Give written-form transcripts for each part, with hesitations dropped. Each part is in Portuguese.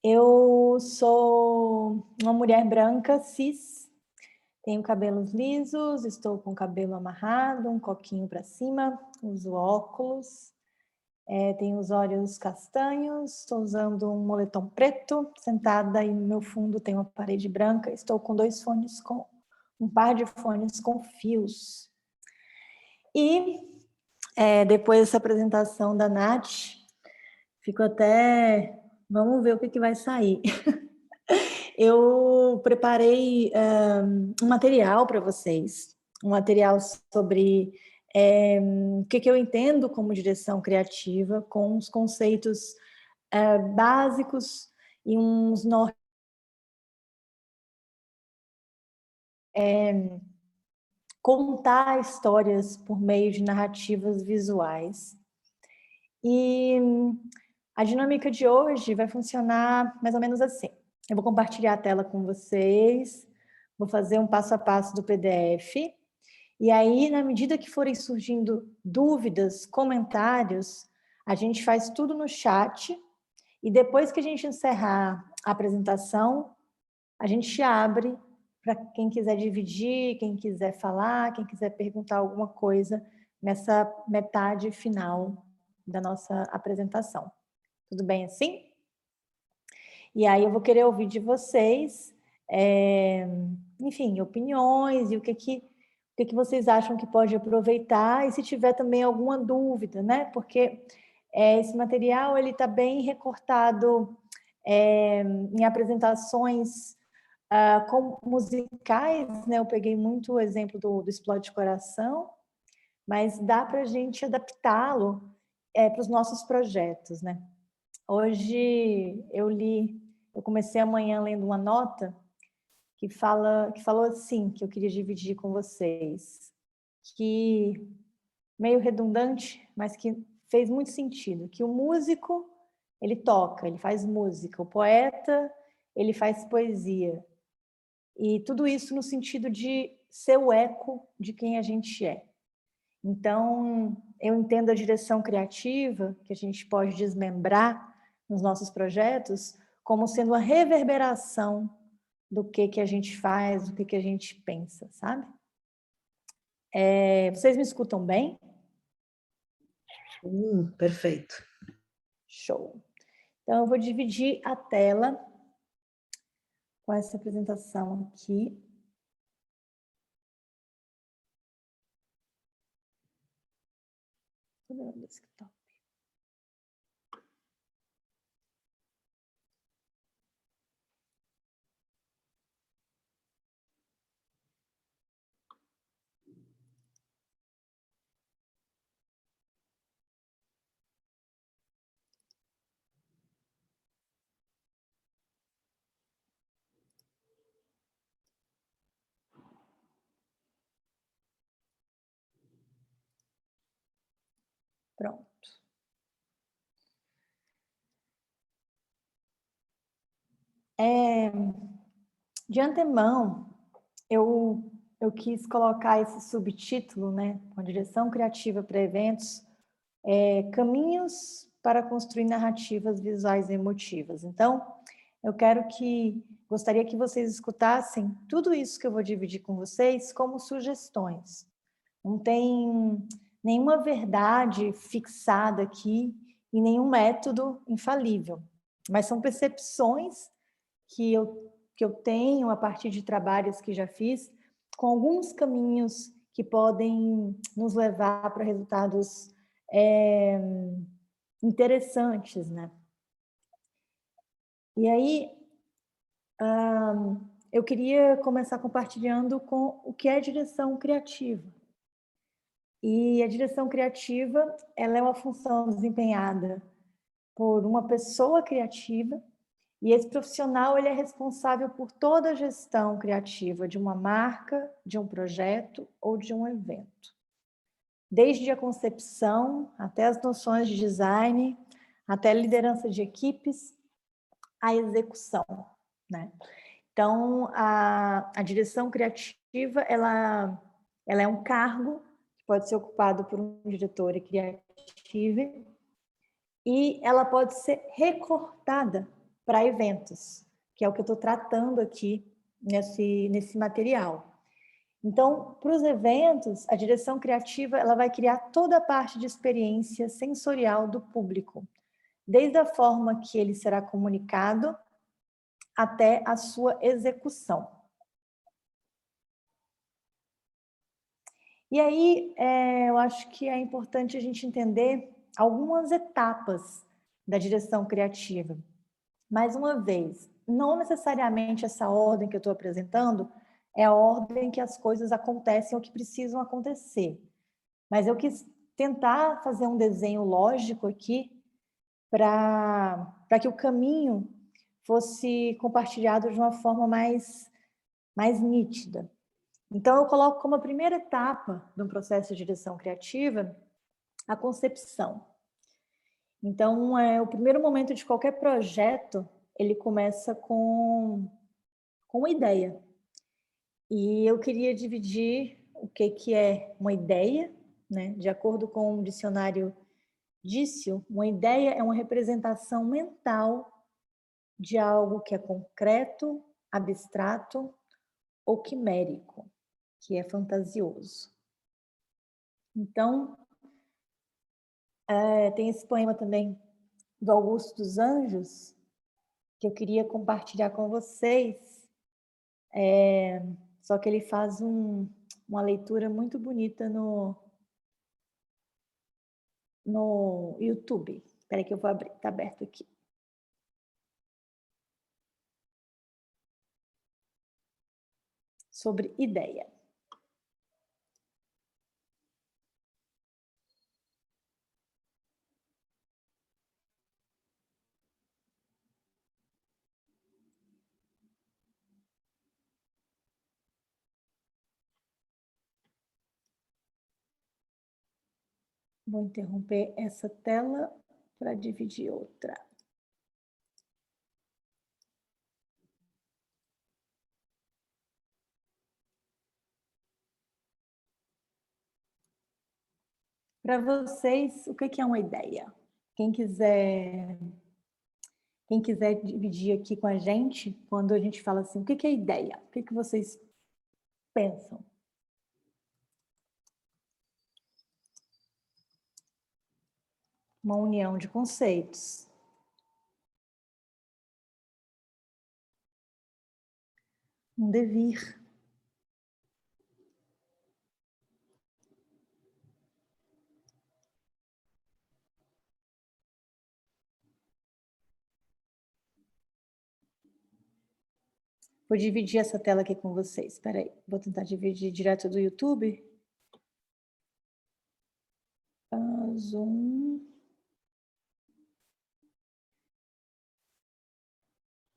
Eu sou uma mulher branca, cis, tenho cabelos lisos, estou com o cabelo amarrado, um coquinho para cima, uso óculos, tenho os olhos castanhos, estou usando um moletom preto, sentada e no meu fundo tem uma parede branca, estou com um par de fones com fios. E depois dessa apresentação da Nath, fico até... Vamos ver o que vai sair. Eu preparei um material para vocês, um material sobre o que eu entendo como direção criativa, com os conceitos básicos e uns nortes. Contar histórias por meio de narrativas visuais. E a dinâmica de hoje vai funcionar mais ou menos assim. Eu vou compartilhar a tela com vocês, vou fazer um passo a passo do PDF, e aí, na medida que forem surgindo dúvidas, comentários, a gente faz tudo no chat, e depois que a gente encerrar a apresentação, a gente abre para quem quiser dividir, quem quiser falar, quem quiser perguntar alguma coisa nessa metade final da nossa apresentação. Tudo bem assim? E aí eu vou querer ouvir de vocês, enfim, opiniões e o que vocês acham que pode aproveitar, e se tiver também alguma dúvida, né? Porque esse material ele está bem recortado em apresentações com musicais, né? Eu peguei muito o exemplo do Explode Coração, mas dá para a gente adaptá-lo para os nossos projetos, né? Hoje eu comecei amanhã lendo uma nota que falou assim, que eu queria dividir com vocês, que meio redundante, mas que fez muito sentido, que o músico, ele toca, ele faz música, o poeta, ele faz poesia, e tudo isso no sentido de ser o eco de quem a gente é. Então, eu entendo a direção criativa, que a gente pode desmembrar nos nossos projetos, como sendo a reverberação do que a gente faz, do que a gente pensa, sabe? Vocês me escutam bem? Perfeito. Show. Então, eu vou dividir a tela com essa apresentação aqui. Estou vendo o desktop. Pronto. De antemão, eu quis colocar esse subtítulo, né, com a direção criativa para eventos, caminhos para construir narrativas visuais e emotivas. Então, gostaria que vocês escutassem tudo isso que eu vou dividir com vocês como sugestões. Não tem nenhuma verdade fixada aqui e nenhum método infalível, mas são percepções que eu tenho a partir de trabalhos que já fiz, com alguns caminhos que podem nos levar para resultados interessantes, né? E aí, eu queria começar compartilhando com o que é direção criativa. E a direção criativa, ela é uma função desempenhada por uma pessoa criativa, e esse profissional ele é responsável por toda a gestão criativa de uma marca, de um projeto ou de um evento. Desde a concepção, até as noções de design, até a liderança de equipes, a execução, né? Então, a direção criativa, ela é um cargo que pode ser ocupado por um diretor criativo, e ela pode ser recortada para eventos, que é o que eu estou tratando aqui nesse material. Então, para os eventos, a direção criativa ela vai criar toda a parte de experiência sensorial do público, desde a forma que ele será comunicado até a sua execução. E aí, eu acho que é importante a gente entender algumas etapas da direção criativa. Mais uma vez, não necessariamente essa ordem que eu estou apresentando é a ordem que as coisas acontecem ou que precisam acontecer. Mas eu quis tentar fazer um desenho lógico aqui para que o caminho fosse compartilhado de uma forma mais nítida. Então, eu coloco como a primeira etapa de um processo de direção criativa a concepção. Então, o primeiro momento de qualquer projeto, ele começa com uma ideia. E eu queria dividir o que é uma ideia, né? De acordo com o dicionário Dício, uma ideia é uma representação mental de algo que é concreto, abstrato ou quimérico, que é fantasioso. Então, tem esse poema também do Augusto dos Anjos, que eu queria compartilhar com vocês, só que ele faz uma leitura muito bonita no YouTube. Espera aí que eu vou abrir, está aberto aqui. Sobre ideia. Vou interromper essa tela para dividir outra. Para vocês, o que é uma ideia? Quem quiser dividir aqui com a gente, quando a gente fala assim, o que é ideia? O que vocês pensam? Uma união de conceitos. Um devir. Vou dividir essa tela aqui com vocês. Espera aí, vou tentar dividir direto do YouTube. Zoom.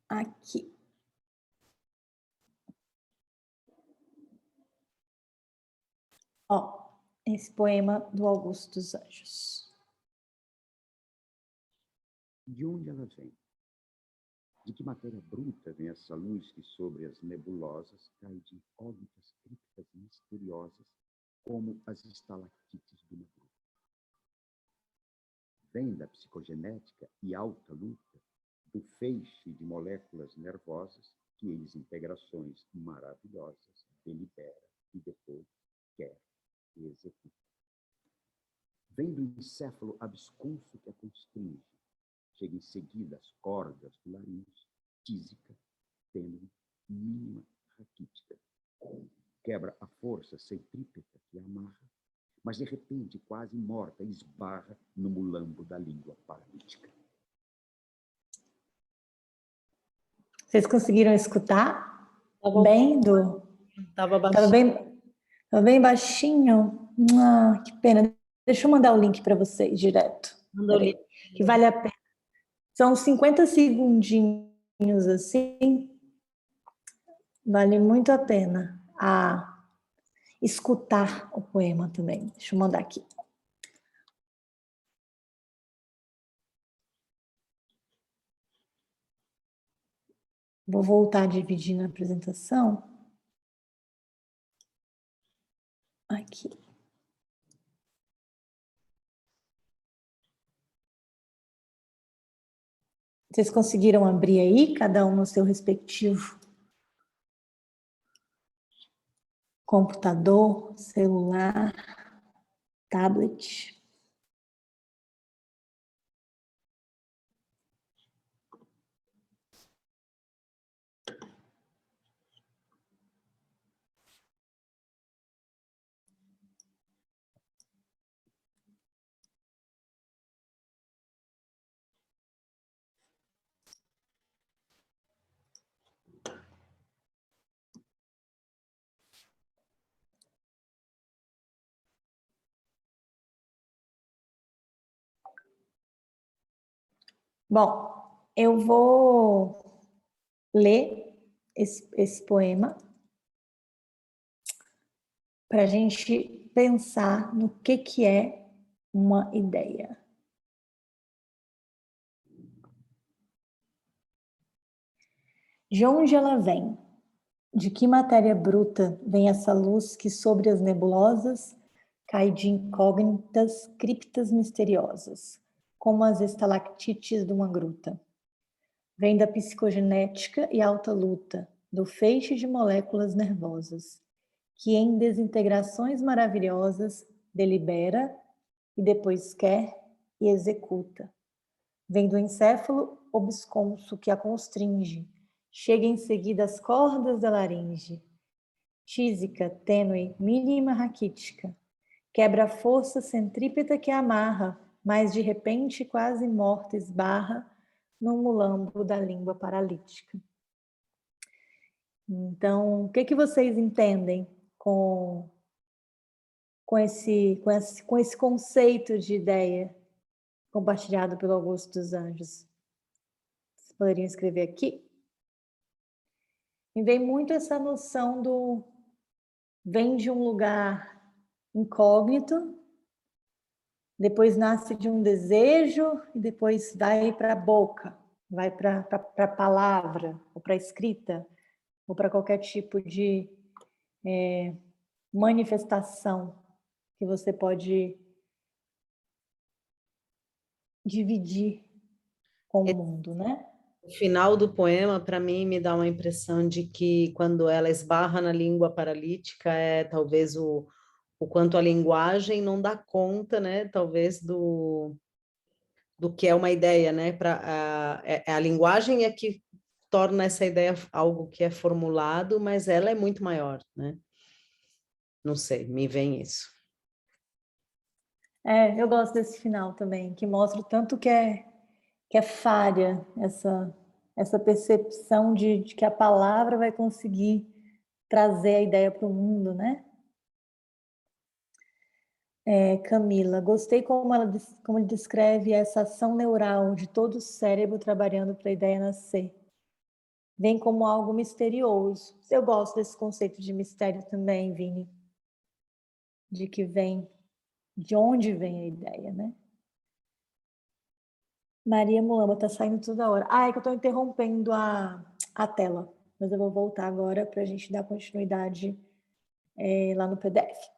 Aqui. Ó, esse poema do Augusto dos Anjos. De onde ela vem? De que matéria bruta vem essa luz que sobre as nebulosas cai de incógnitas criptas misteriosas como as estalactites do negro? Vem da psicogenética e alta luta do feixe de moléculas nervosas que em integrações maravilhosas delibera e depois quer e executa. Vem do encéfalo absconso que a constringe, chega em seguida às cordas do laringe, tísica, tênue, mínima, raquítica. Quebra a força centrípeta que a amarra, mas de repente, quase morta, esbarra no mulambo da língua paralítica. Vocês conseguiram escutar? Tava bem Tava Tava baixinho. bem baixinho? Que pena. Deixa eu mandar o link para vocês direto. Manda o link. Que vale a pena. São 50 segundinhos assim. Vale muito a pena escutar o poema também. Deixa eu mandar aqui. Vou voltar a dividir na apresentação. Aqui. Vocês conseguiram abrir aí, cada um no seu respectivo computador, celular, tablet? Bom, eu vou ler esse poema para a gente pensar no que é uma ideia. De onde ela vem? De que matéria bruta vem essa luz que sobre as nebulosas cai de incógnitas criptas misteriosas, como as estalactites de uma gruta? Vem da psicogenética e alta luta, do feixe de moléculas nervosas, que em desintegrações maravilhosas delibera e depois quer e executa. Vem do encéfalo obsconso que a constringe, chega em seguida às cordas da laringe, tísica, tênue, mínima raquítica, quebra a força centrípeta que a amarra, mas de repente quase morta esbarra no mulambo da língua paralítica. Então, o que vocês entendem com esse conceito de ideia compartilhado pelo Augusto dos Anjos? Vocês poderiam escrever aqui? Me vem muito essa noção do vem de um lugar incógnito, depois nasce de um desejo e depois vai para a boca, vai para a palavra, ou para a escrita, ou para qualquer tipo de manifestação que você pode dividir com o mundo, né? O final do poema, para mim, me dá uma impressão de que quando ela esbarra na língua paralítica, é talvez o quanto a linguagem não dá conta, né? Talvez do que é uma ideia, né? A linguagem é que torna essa ideia algo que é formulado, mas ela é muito maior, né? Não sei, me vem isso. Eu gosto desse final também, que mostra o tanto que é falha essa percepção de que a palavra vai conseguir trazer a ideia para o mundo, né? Camila, gostei como ele descreve essa ação neural de todo o cérebro trabalhando para a ideia nascer. Vem como algo misterioso. Eu gosto desse conceito de mistério também, Vini. De onde vem a ideia, né? Maria Mulamba, tá saindo toda hora. É que eu tô interrompendo a tela, mas eu vou voltar agora para a gente dar continuidade lá no PDF.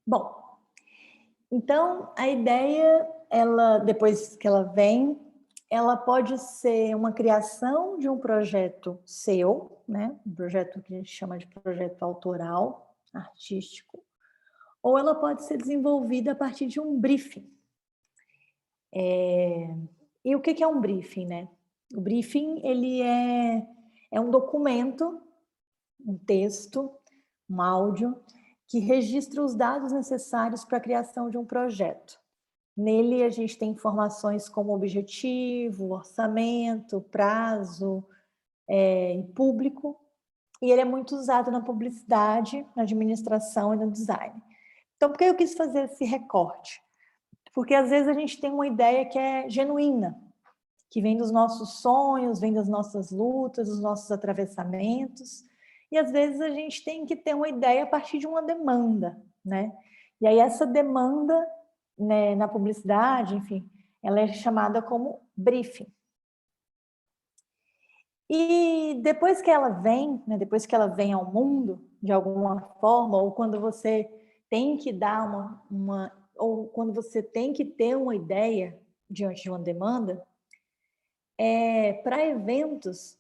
Bom, então a ideia, ela, depois que ela vem, ela pode ser uma criação de um projeto seu, né? Um projeto que a gente chama de projeto autoral, artístico, ou ela pode ser desenvolvida a partir de um briefing. E o que é um briefing, né? O briefing, ele é um documento, um texto, um áudio, que registra os dados necessários para a criação de um projeto. Nele, a gente tem informações como objetivo, orçamento, prazo e público, e ele é muito usado na publicidade, na administração e no design. Então, por que eu quis fazer esse recorte? Porque, às vezes, a gente tem uma ideia que é genuína, que vem dos nossos sonhos, vem das nossas lutas, dos nossos atravessamentos, e, às vezes, a gente tem que ter uma ideia a partir de uma demanda, né? E aí, essa demanda, né, na publicidade, enfim, ela é chamada como briefing. E depois que ela vem, né, depois que ela vem ao mundo, de alguma forma, ou quando você tem que dar ou quando você tem que ter uma ideia diante de uma demanda, para eventos,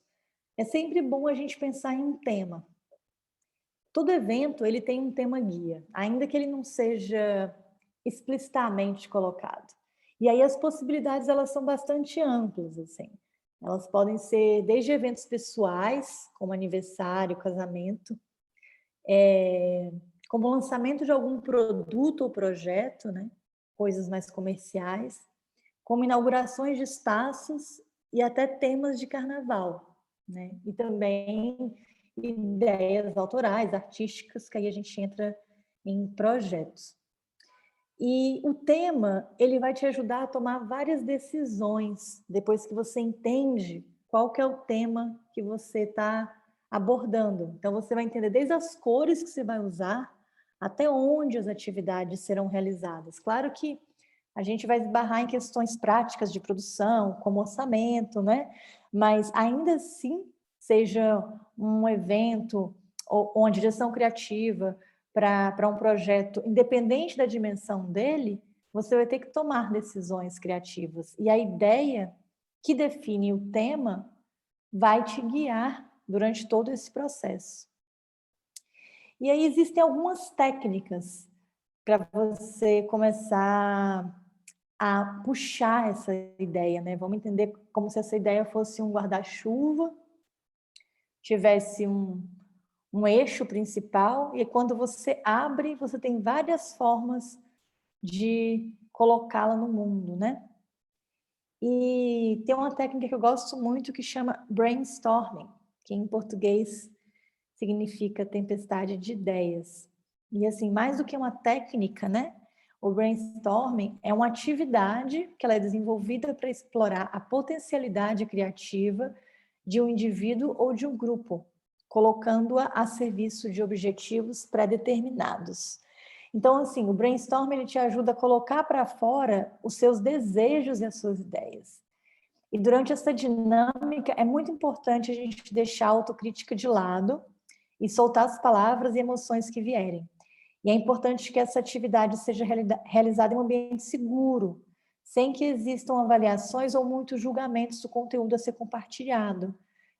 é sempre bom a gente pensar em um tema. Todo evento, ele tem um tema guia, ainda que ele não seja explicitamente colocado. E aí as possibilidades, elas são bastante amplas, assim. Elas podem ser desde eventos pessoais, como aniversário, casamento, como o lançamento de algum produto ou projeto, né? Coisas mais comerciais, como inaugurações de espaços e até temas de carnaval, né? E também ideias autorais, artísticas, que aí a gente entra em projetos. E o tema, ele vai te ajudar a tomar várias decisões, depois que você entende qual que é o tema que você está abordando. Então, você vai entender desde as cores que você vai usar, até onde as atividades serão realizadas. Claro que a gente vai esbarrar em questões práticas de produção, como orçamento, né? Mas ainda assim, seja um evento ou uma direção criativa para um projeto, independente da dimensão dele, você vai ter que tomar decisões criativas. E a ideia que define o tema vai te guiar durante todo esse processo. E aí existem algumas técnicas para você começar a puxar essa ideia, né? Vamos entender como se essa ideia fosse um guarda-chuva, tivesse um eixo principal, e quando você abre, você tem várias formas de colocá-la no mundo, né? E tem uma técnica que eu gosto muito que chama brainstorming, que em português significa tempestade de ideias. E assim, mais do que uma técnica, né? O brainstorming é uma atividade que ela é desenvolvida para explorar a potencialidade criativa de um indivíduo ou de um grupo, colocando-a a serviço de objetivos pré-determinados. Então, assim, o brainstorming ele te ajuda a colocar para fora os seus desejos e as suas ideias. E durante essa dinâmica, é muito importante a gente deixar a autocrítica de lado e soltar as palavras e emoções que vierem. E é importante que essa atividade seja realizada em um ambiente seguro, sem que existam avaliações ou muitos julgamentos do conteúdo a ser compartilhado,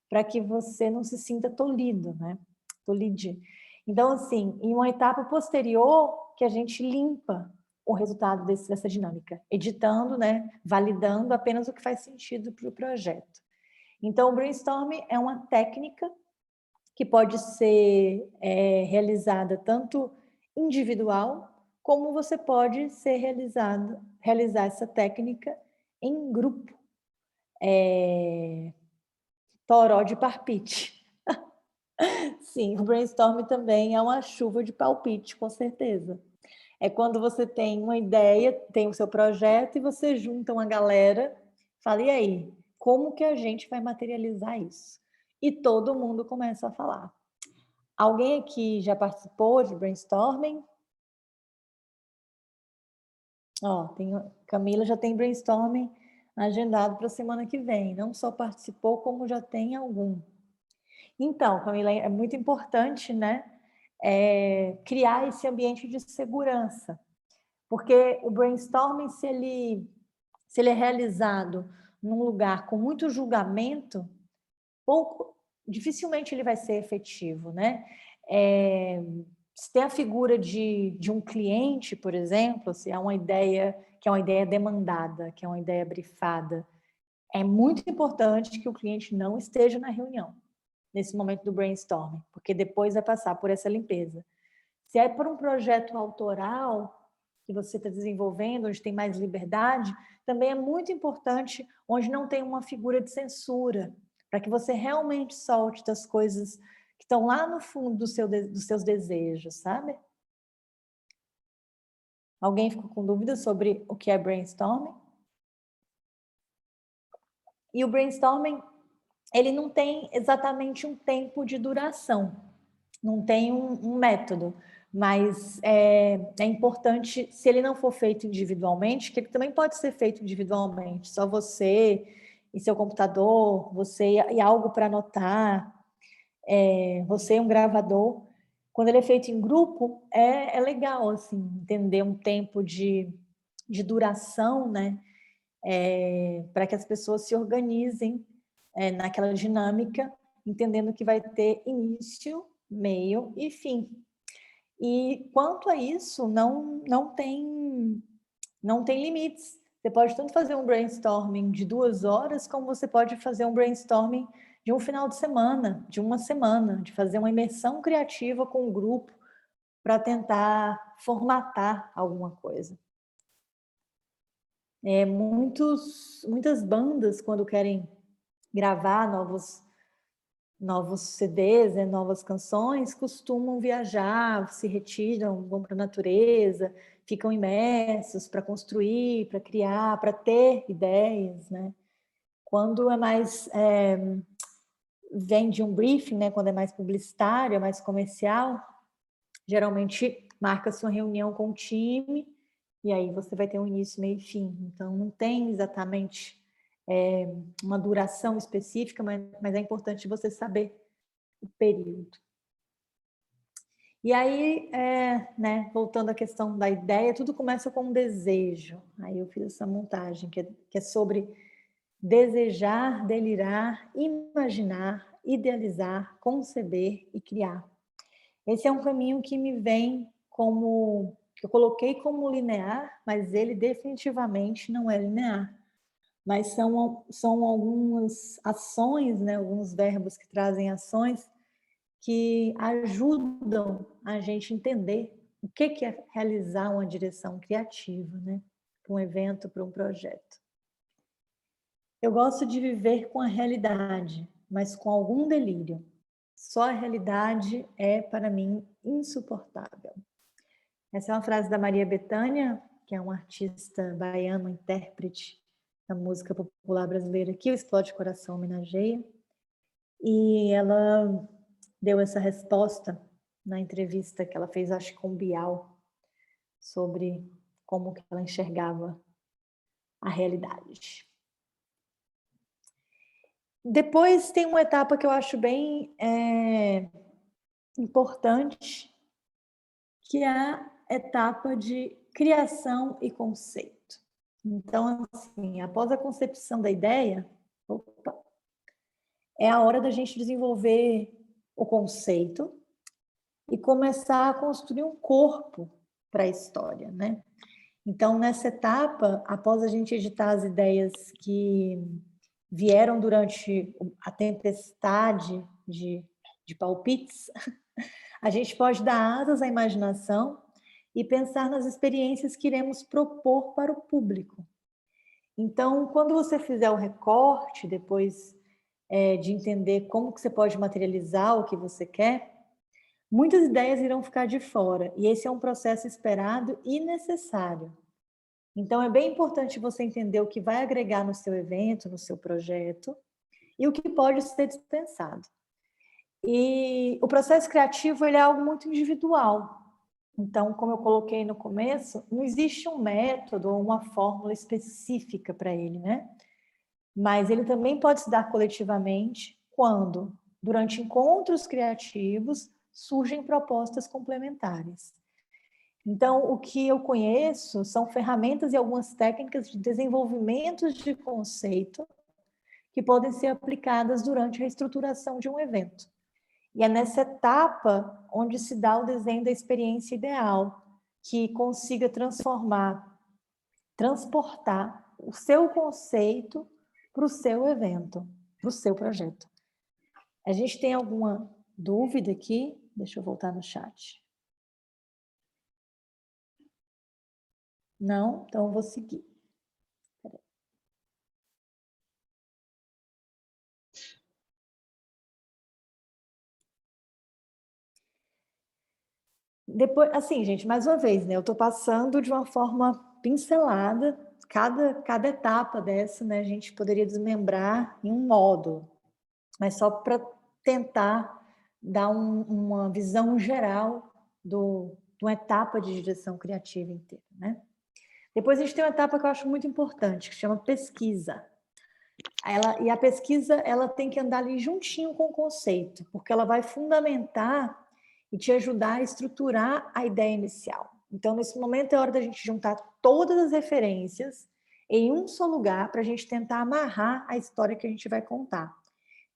para que você não se sinta tolhido, né? Tolhide. Então, assim, em uma etapa posterior, que a gente limpa o resultado dessa dinâmica, editando, né? Validando apenas o que faz sentido para o projeto. Então, o brainstorming é uma técnica que pode ser realizada tanto individual, como você pode realizar essa técnica em grupo. Toró de palpite. Sim, o brainstorm também é uma chuva de palpite, com certeza. É quando você tem uma ideia, tem o seu projeto e você junta uma galera, fala, e aí, como que a gente vai materializar isso? E todo mundo começa a falar. Alguém aqui já participou de brainstorming? Ó, Camila já tem brainstorming agendado para a semana que vem. Não só participou, como já tem algum. Então, Camila, é muito importante, né, criar esse ambiente de segurança. Porque o brainstorming, se ele é realizado num lugar com muito julgamento, dificilmente ele vai ser efetivo, né? Se tem a figura de um cliente, por exemplo, se é uma ideia que é uma ideia demandada, que é uma ideia brifada, é muito importante que o cliente não esteja na reunião, nesse momento do brainstorming, porque depois vai passar por essa limpeza. Se é por um projeto autoral que você está desenvolvendo, onde tem mais liberdade, também é muito importante onde não tem uma figura de censura, para que você realmente solte das coisas que estão lá no fundo dos seus desejos, sabe? Alguém ficou com dúvida sobre o que é brainstorming? E o brainstorming, ele não tem exatamente um tempo de duração, não tem um método, mas é importante, se ele não for feito individualmente, que ele também pode ser feito individualmente, só você e seu computador, você e algo para anotar, você e um gravador. Quando ele é feito em grupo, é legal, assim, entender um tempo de duração, né? Para que as pessoas se organizem naquela dinâmica, entendendo que vai ter início, meio e fim. E quanto a isso, não tem limites. Você pode tanto fazer um brainstorming de 2 horas, como você pode fazer um brainstorming de um final de semana, de uma semana, de fazer uma imersão criativa com o grupo para tentar formatar alguma coisa. Muitas bandas, quando querem gravar novos CDs, novas canções, costumam viajar, se retiram, vão para a natureza, ficam imersos para construir, para criar, para ter ideias, né? Quando é mais vem de um briefing, né? Quando é mais publicitário, é mais comercial, geralmente marca-se uma reunião com o time e aí você vai ter um início, meio e fim. Então não tem exatamente uma duração específica, mas é importante você saber o período. E aí, né, voltando à questão da ideia, tudo começa com um desejo. Aí eu fiz essa montagem, que é sobre desejar, delirar, imaginar, idealizar, conceber e criar. Esse é um caminho que me vem como, que eu coloquei como linear, mas ele definitivamente não é linear. Mas são algumas ações, né, alguns verbos que trazem ações que ajudam a gente entender o que é realizar uma direção criativa, né, para um evento, para um projeto. Eu gosto de viver com a realidade, mas com algum delírio. Só a realidade é, para mim, insuportável. Essa é uma frase da Maria Bethânia, que é uma artista baiana, intérprete da música popular brasileira, que o Explode Coração homenageia. E ela deu essa resposta na entrevista que ela fez, acho que com o Bial, sobre como que ela enxergava a realidade. Depois tem uma etapa que eu acho bem importante, que é a etapa de criação e conceito. Então, assim, após a concepção da ideia, é a hora da gente desenvolver o conceito e começar a construir um corpo para a história, né? Então, nessa etapa, após a gente editar as ideias que vieram durante a tempestade de palpites, a gente pode dar asas à imaginação e pensar nas experiências que iremos propor para o público. Então, quando você fizer o recorte, depois de entender como que você pode materializar o que você quer, muitas ideias irão ficar de fora, e esse é um processo esperado e necessário. Então, é bem importante você entender o que vai agregar no seu evento, no seu projeto, e o que pode ser dispensado. E o processo criativo ele é algo muito individual. Então, como eu coloquei no começo, não existe um método ou uma fórmula específica para ele, né? Mas ele também pode se dar coletivamente quando, durante encontros criativos, surgem propostas complementares. Então, o que eu conheço são ferramentas e algumas técnicas de desenvolvimento de conceito que podem ser aplicadas durante a estruturação de um evento. E é nessa etapa onde se dá o desenho da experiência ideal, que consiga transportar o seu conceito para o seu evento, para o seu projeto. A gente tem alguma dúvida aqui? Deixa eu voltar no chat. Não? Então eu vou seguir. Depois, assim, gente, mais uma vez, né? Eu estou passando de uma forma pincelada, cada etapa dessa, né? A gente poderia desmembrar em um módulo, mas só para tentar dar uma visão geral de uma etapa de direção criativa inteira, né? Depois a gente tem uma etapa que eu acho muito importante, que chama pesquisa. E a pesquisa, ela tem que andar ali juntinho com o conceito, porque ela vai fundamentar e te ajudar a estruturar a ideia inicial. Então, nesse momento, é hora da gente juntar todas as referências em um só lugar para a gente tentar amarrar a história que a gente vai contar.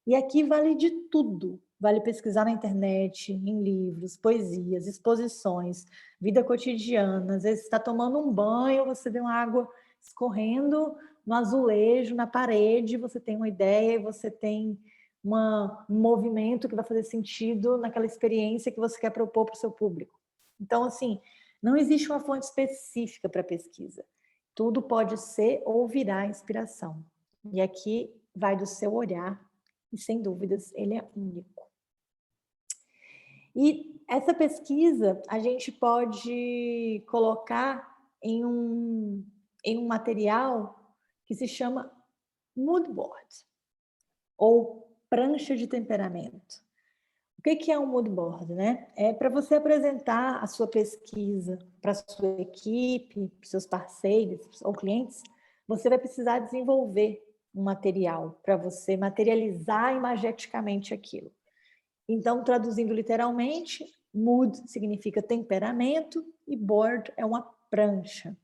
E aqui vale de tudo. Vale pesquisar na internet, em livros, poesias, exposições, vida cotidiana. Às vezes você está tomando um banho, você vê uma água escorrendo no azulejo, na parede, você tem uma ideia, você tem um movimento que vai fazer sentido naquela experiência que você quer propor para o seu público. Então, assim, não existe uma fonte específica para pesquisa. Tudo pode ser ou virar inspiração. E aqui vai do seu olhar, e sem dúvidas ele é único. E essa pesquisa a gente pode colocar em um material que se chama mood board, ou prancha de temperamento. O que é um mood board, né? É para você apresentar a sua pesquisa para a sua equipe, para os seus parceiros ou clientes, você vai precisar desenvolver um material para você materializar imageticamente aquilo. Então, traduzindo literalmente, mood significa temperamento e board é uma prancha.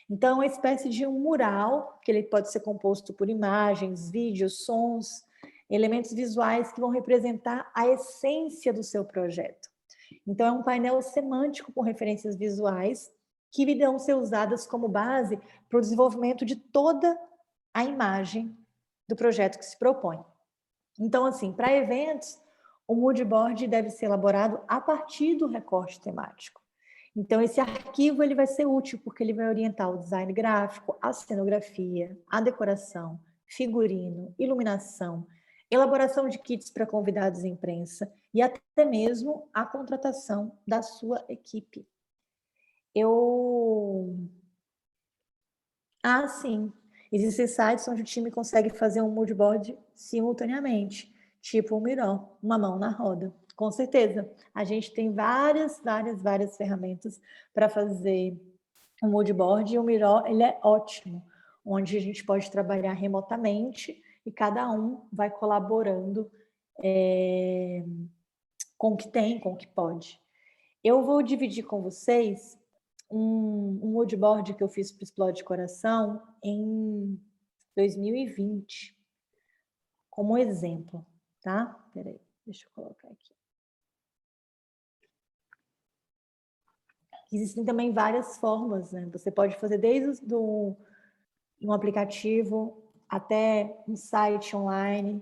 Então, é uma espécie de um mural, que ele pode ser composto por imagens, vídeos, sons, elementos visuais que vão representar a essência do seu projeto. Então, é um painel semântico com referências visuais que irão ser usadas como base para o desenvolvimento de toda a imagem do projeto que se propõe. Então, assim, para eventos, o mood board deve ser elaborado a partir do recorte temático. Então, esse arquivo ele vai ser útil porque ele vai orientar o design gráfico, a cenografia, a decoração, figurino, iluminação, elaboração de kits para convidados e imprensa e até mesmo a contratação da sua equipe. Sim. Existem sites onde o time consegue fazer um mood board simultaneamente, tipo o Miro, uma mão na roda. Com certeza, a gente tem várias ferramentas para fazer um mood board e o Miro, ele é ótimo, onde a gente pode trabalhar remotamente e cada um vai colaborando com o que tem, com o que pode. Eu vou dividir com vocês um mood board que eu fiz para o Explode Coração em 2020, como exemplo, tá? Peraí, deixa eu colocar aqui. Existem também várias formas, né? Você pode fazer desde um aplicativo até um site online,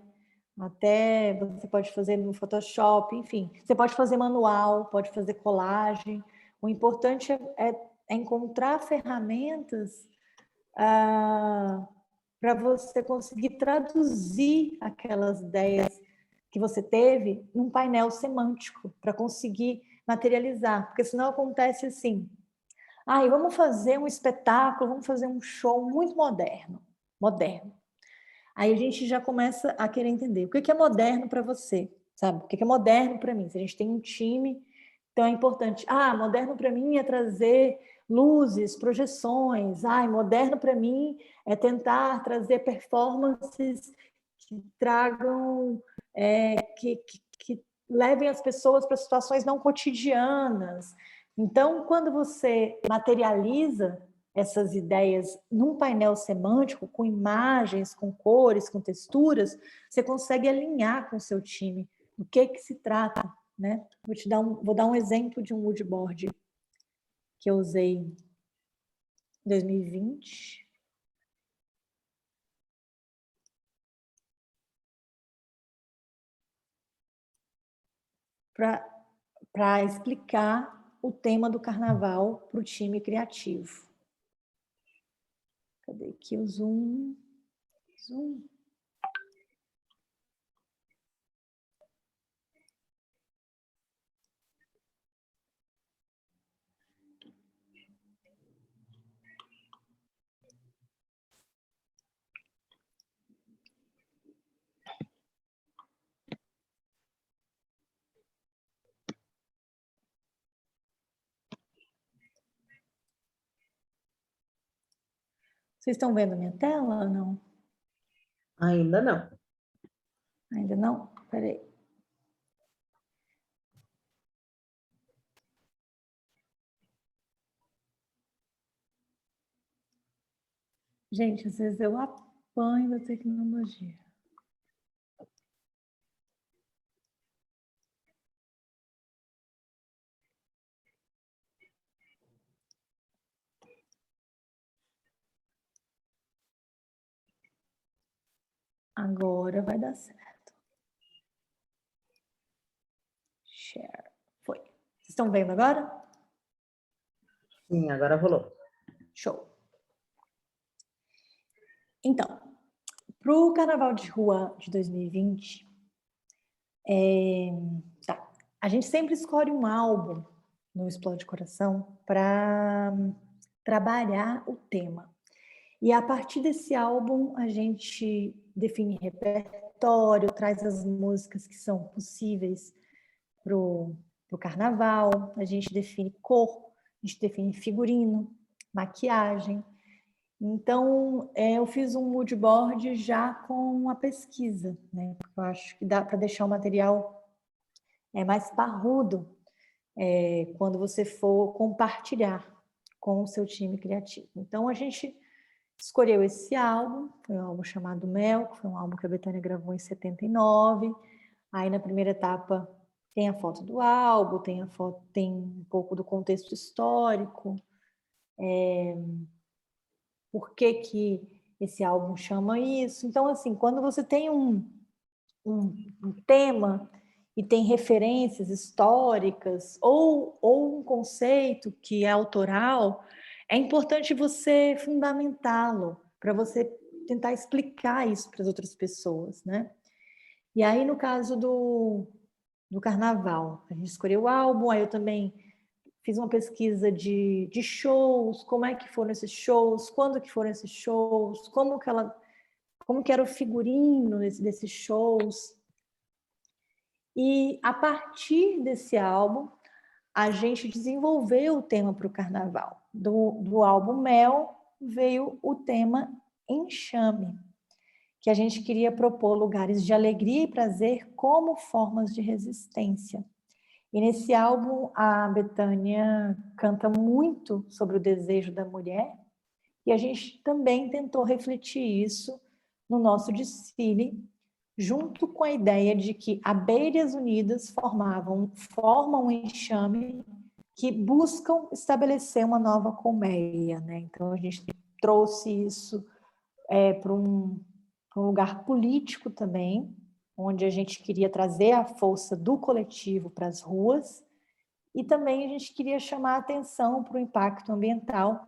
até você pode fazer no Photoshop, enfim. Você pode fazer manual, pode fazer colagem. O importante é encontrar ferramentas para você conseguir traduzir aquelas ideias que você teve num painel semântico, para conseguir materializar. Porque senão acontece assim, vamos fazer um espetáculo, vamos fazer um show muito moderno. Aí a gente já começa a querer entender o que é moderno para você, sabe? O que é moderno para mim? Se a gente tem um time, então é importante. Moderno para mim é trazer luzes, projeções. Moderno para mim é tentar trazer performances que tragam, que levem as pessoas para situações não cotidianas. Então, quando você materializa essas ideias num painel semântico, com imagens, com cores, com texturas, você consegue alinhar com o seu time do que se trata, né? Vou dar um exemplo de um mood board que eu usei em 2020. Para explicar o tema do carnaval para o time criativo. Cadê aqui o zoom? Vocês estão vendo a minha tela ou não? Ainda não. Ainda não? Peraí. Gente, às vezes eu apanho da tecnologia. Agora vai dar certo. Share. Foi. Vocês estão vendo agora? Sim, agora rolou. Show. Então, para o Carnaval de Rua de 2020, a gente sempre escolhe um álbum no Explode Coração para trabalhar o tema. E a partir desse álbum, a gente define repertório, traz as músicas que são possíveis para o carnaval, a gente define cor, a gente define figurino, maquiagem. Então, eu fiz um mood board já com a pesquisa, né? Eu acho que dá para deixar o material mais parrudo quando você for compartilhar com o seu time criativo. Então, a gente escolheu esse álbum, foi um álbum chamado Mel, que foi um álbum que a Bethânia gravou em 79. Aí, na primeira etapa, tem a foto do álbum, tem um pouco do contexto histórico, por que esse álbum chama isso. Então, assim, quando você tem um tema e tem referências históricas ou um conceito que é autoral, é importante você fundamentá-lo para você tentar explicar isso para as outras pessoas, né? E aí, no caso do carnaval, a gente escolheu o álbum, aí eu também fiz uma pesquisa de shows, como é que foram esses shows, quando que foram esses shows, como que era o figurino desses shows. E a partir desse álbum, a gente desenvolveu o tema para o carnaval. Do álbum Mel veio o tema Enxame, que a gente queria propor lugares de alegria e prazer como formas de resistência. E nesse álbum, a Bethânia canta muito sobre o desejo da mulher, e a gente também tentou refletir isso no nosso desfile, junto com a ideia de que abelhas unidas formam um enxame que buscam estabelecer uma nova colmeia, né? Então, a gente trouxe isso para um lugar político também, onde a gente queria trazer a força do coletivo para as ruas, e também a gente queria chamar a atenção para o impacto ambiental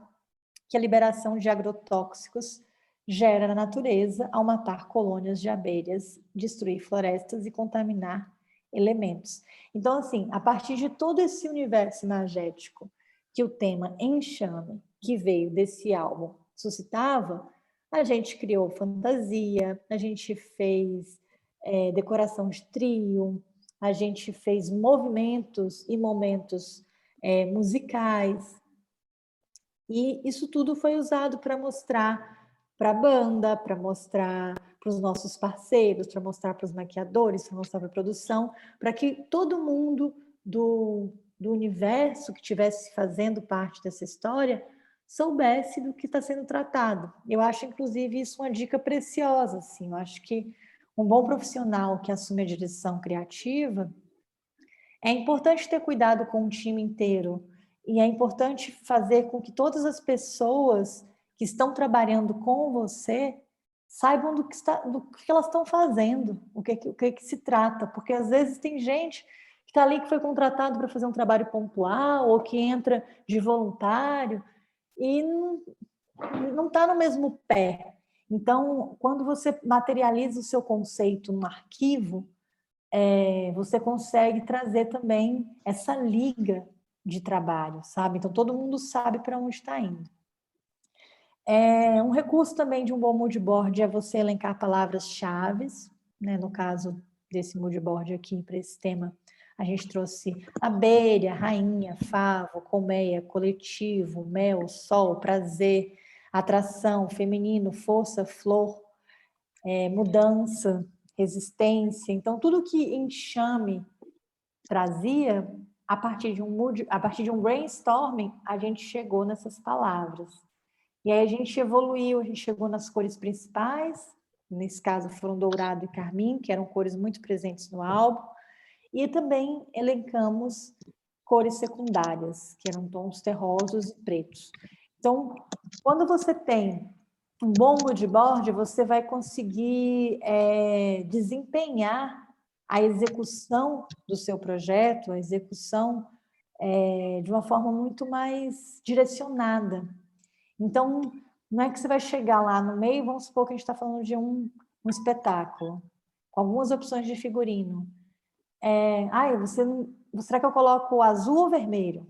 que a liberação de agrotóxicos gera na natureza ao matar colônias de abelhas, destruir florestas e contaminar elementos. Então, assim, a partir de todo esse universo imagético que o tema Enxame, que veio desse álbum, suscitava, a gente criou fantasia, a gente fez decoração de trio, a gente fez movimentos e momentos musicais, e isso tudo foi usado para mostrar para a banda, para mostrar para os nossos parceiros, para mostrar para os maquiadores, para mostrar para a produção, para que todo mundo do universo que estivesse fazendo parte dessa história soubesse do que está sendo tratado. Eu acho, inclusive, isso uma dica preciosa. Assim. Eu acho que um bom profissional que assume a direção criativa, é importante ter cuidado com o time inteiro, e é importante fazer com que todas as pessoas que estão trabalhando com você saibam do que elas estão fazendo, o que se trata, porque às vezes tem gente que está ali que foi contratado para fazer um trabalho pontual ou que entra de voluntário e não está no mesmo pé. Então, quando você materializa o seu conceito num arquivo, você consegue trazer também essa liga de trabalho, sabe? Então, todo mundo sabe para onde está indo. Um recurso também de um bom mood board é você elencar palavras-chave, né? No caso desse mood board aqui, para esse tema, a gente trouxe abelha, rainha, favo, colmeia, coletivo, mel, sol, prazer, atração, feminino, força, flor. mudança, resistência. Então, tudo que enxame trazia, a partir de um brainstorming, a gente chegou nessas palavras. E aí a gente evoluiu, a gente chegou nas cores principais, nesse caso foram dourado e carmim, que eram cores muito presentes no álbum, e também elencamos cores secundárias, que eram tons terrosos e pretos. Então, quando você tem um bom mood board, você vai conseguir desempenhar a execução do seu projeto, a execução de uma forma muito mais direcionada. Então, não é que você vai chegar lá no meio, vamos supor que a gente está falando de um espetáculo, com algumas opções de figurino. Será que eu coloco azul ou vermelho?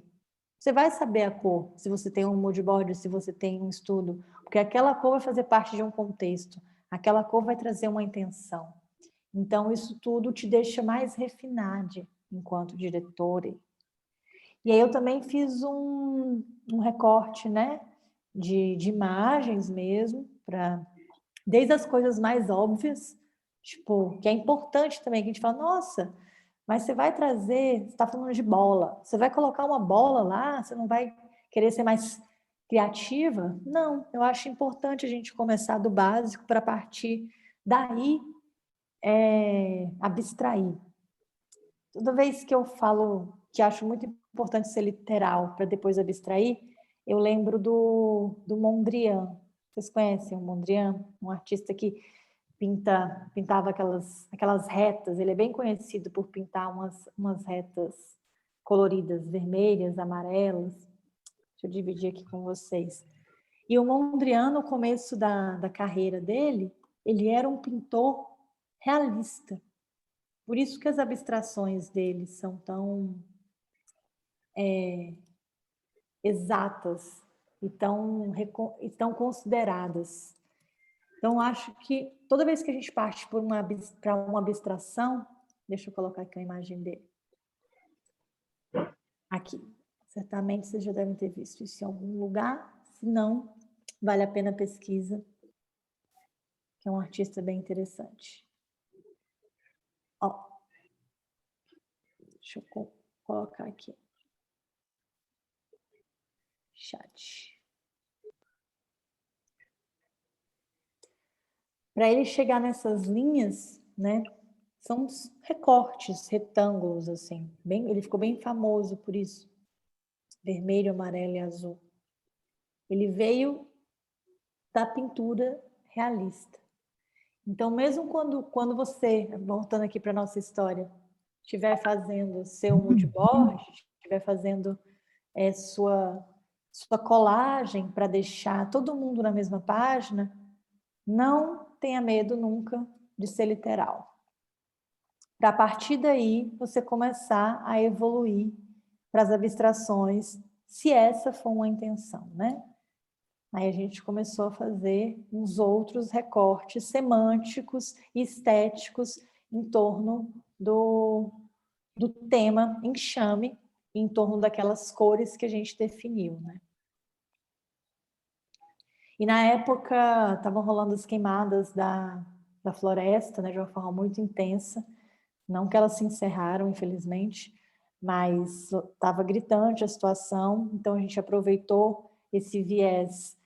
Você vai saber a cor, se você tem um mood board, se você tem um estudo, porque aquela cor vai fazer parte de um contexto, aquela cor vai trazer uma intenção. Então, isso tudo te deixa mais refinado enquanto diretora. E aí eu também fiz um recorte, né, de imagens mesmo, desde as coisas mais óbvias, tipo, que é importante também, que a gente fala, nossa, mas você vai trazer, você está falando de bola, você vai colocar uma bola lá, você não vai querer ser mais criativa? Não, eu acho importante a gente começar do básico para partir daí abstrair. Toda vez que eu falo que acho muito importante ser literal para depois abstrair, eu lembro do Mondrian. Vocês conhecem o Mondrian? Um artista que pintava aquelas retas. Ele é bem conhecido por pintar umas retas coloridas, vermelhas, amarelas. Deixa eu dividir aqui com vocês. E o Mondrian, no começo da carreira dele, ele era um pintor realista. Por isso que as abstrações dele são tão exatas e tão consideradas. Então, acho que toda vez que a gente parte para uma abstração, deixa eu colocar aqui a imagem dele. Aqui. Certamente vocês já devem ter visto isso em algum lugar. Se não, vale a pena a pesquisa, que é um artista bem interessante. Ó, deixa eu colocar aqui. Chat. Para ele chegar nessas linhas, né, são recortes, retângulos, assim. Ele ficou bem famoso por isso. Vermelho, amarelo e azul. Ele veio da pintura realista. Então, mesmo quando você, voltando aqui para a nossa história, estiver fazendo seu mood board, estiver fazendo sua colagem para deixar todo mundo na mesma página, não tenha medo nunca de ser literal. Para a partir daí, você começar a evoluir para as abstrações, se essa for uma intenção, né? Aí a gente começou a fazer uns outros recortes semânticos e estéticos em torno do tema enxame, em torno daquelas cores que a gente definiu, né? E na época estavam rolando as queimadas da floresta, né, de uma forma muito intensa. Não que elas se encerraram, infelizmente, mas estava gritante a situação, então a gente aproveitou esse viés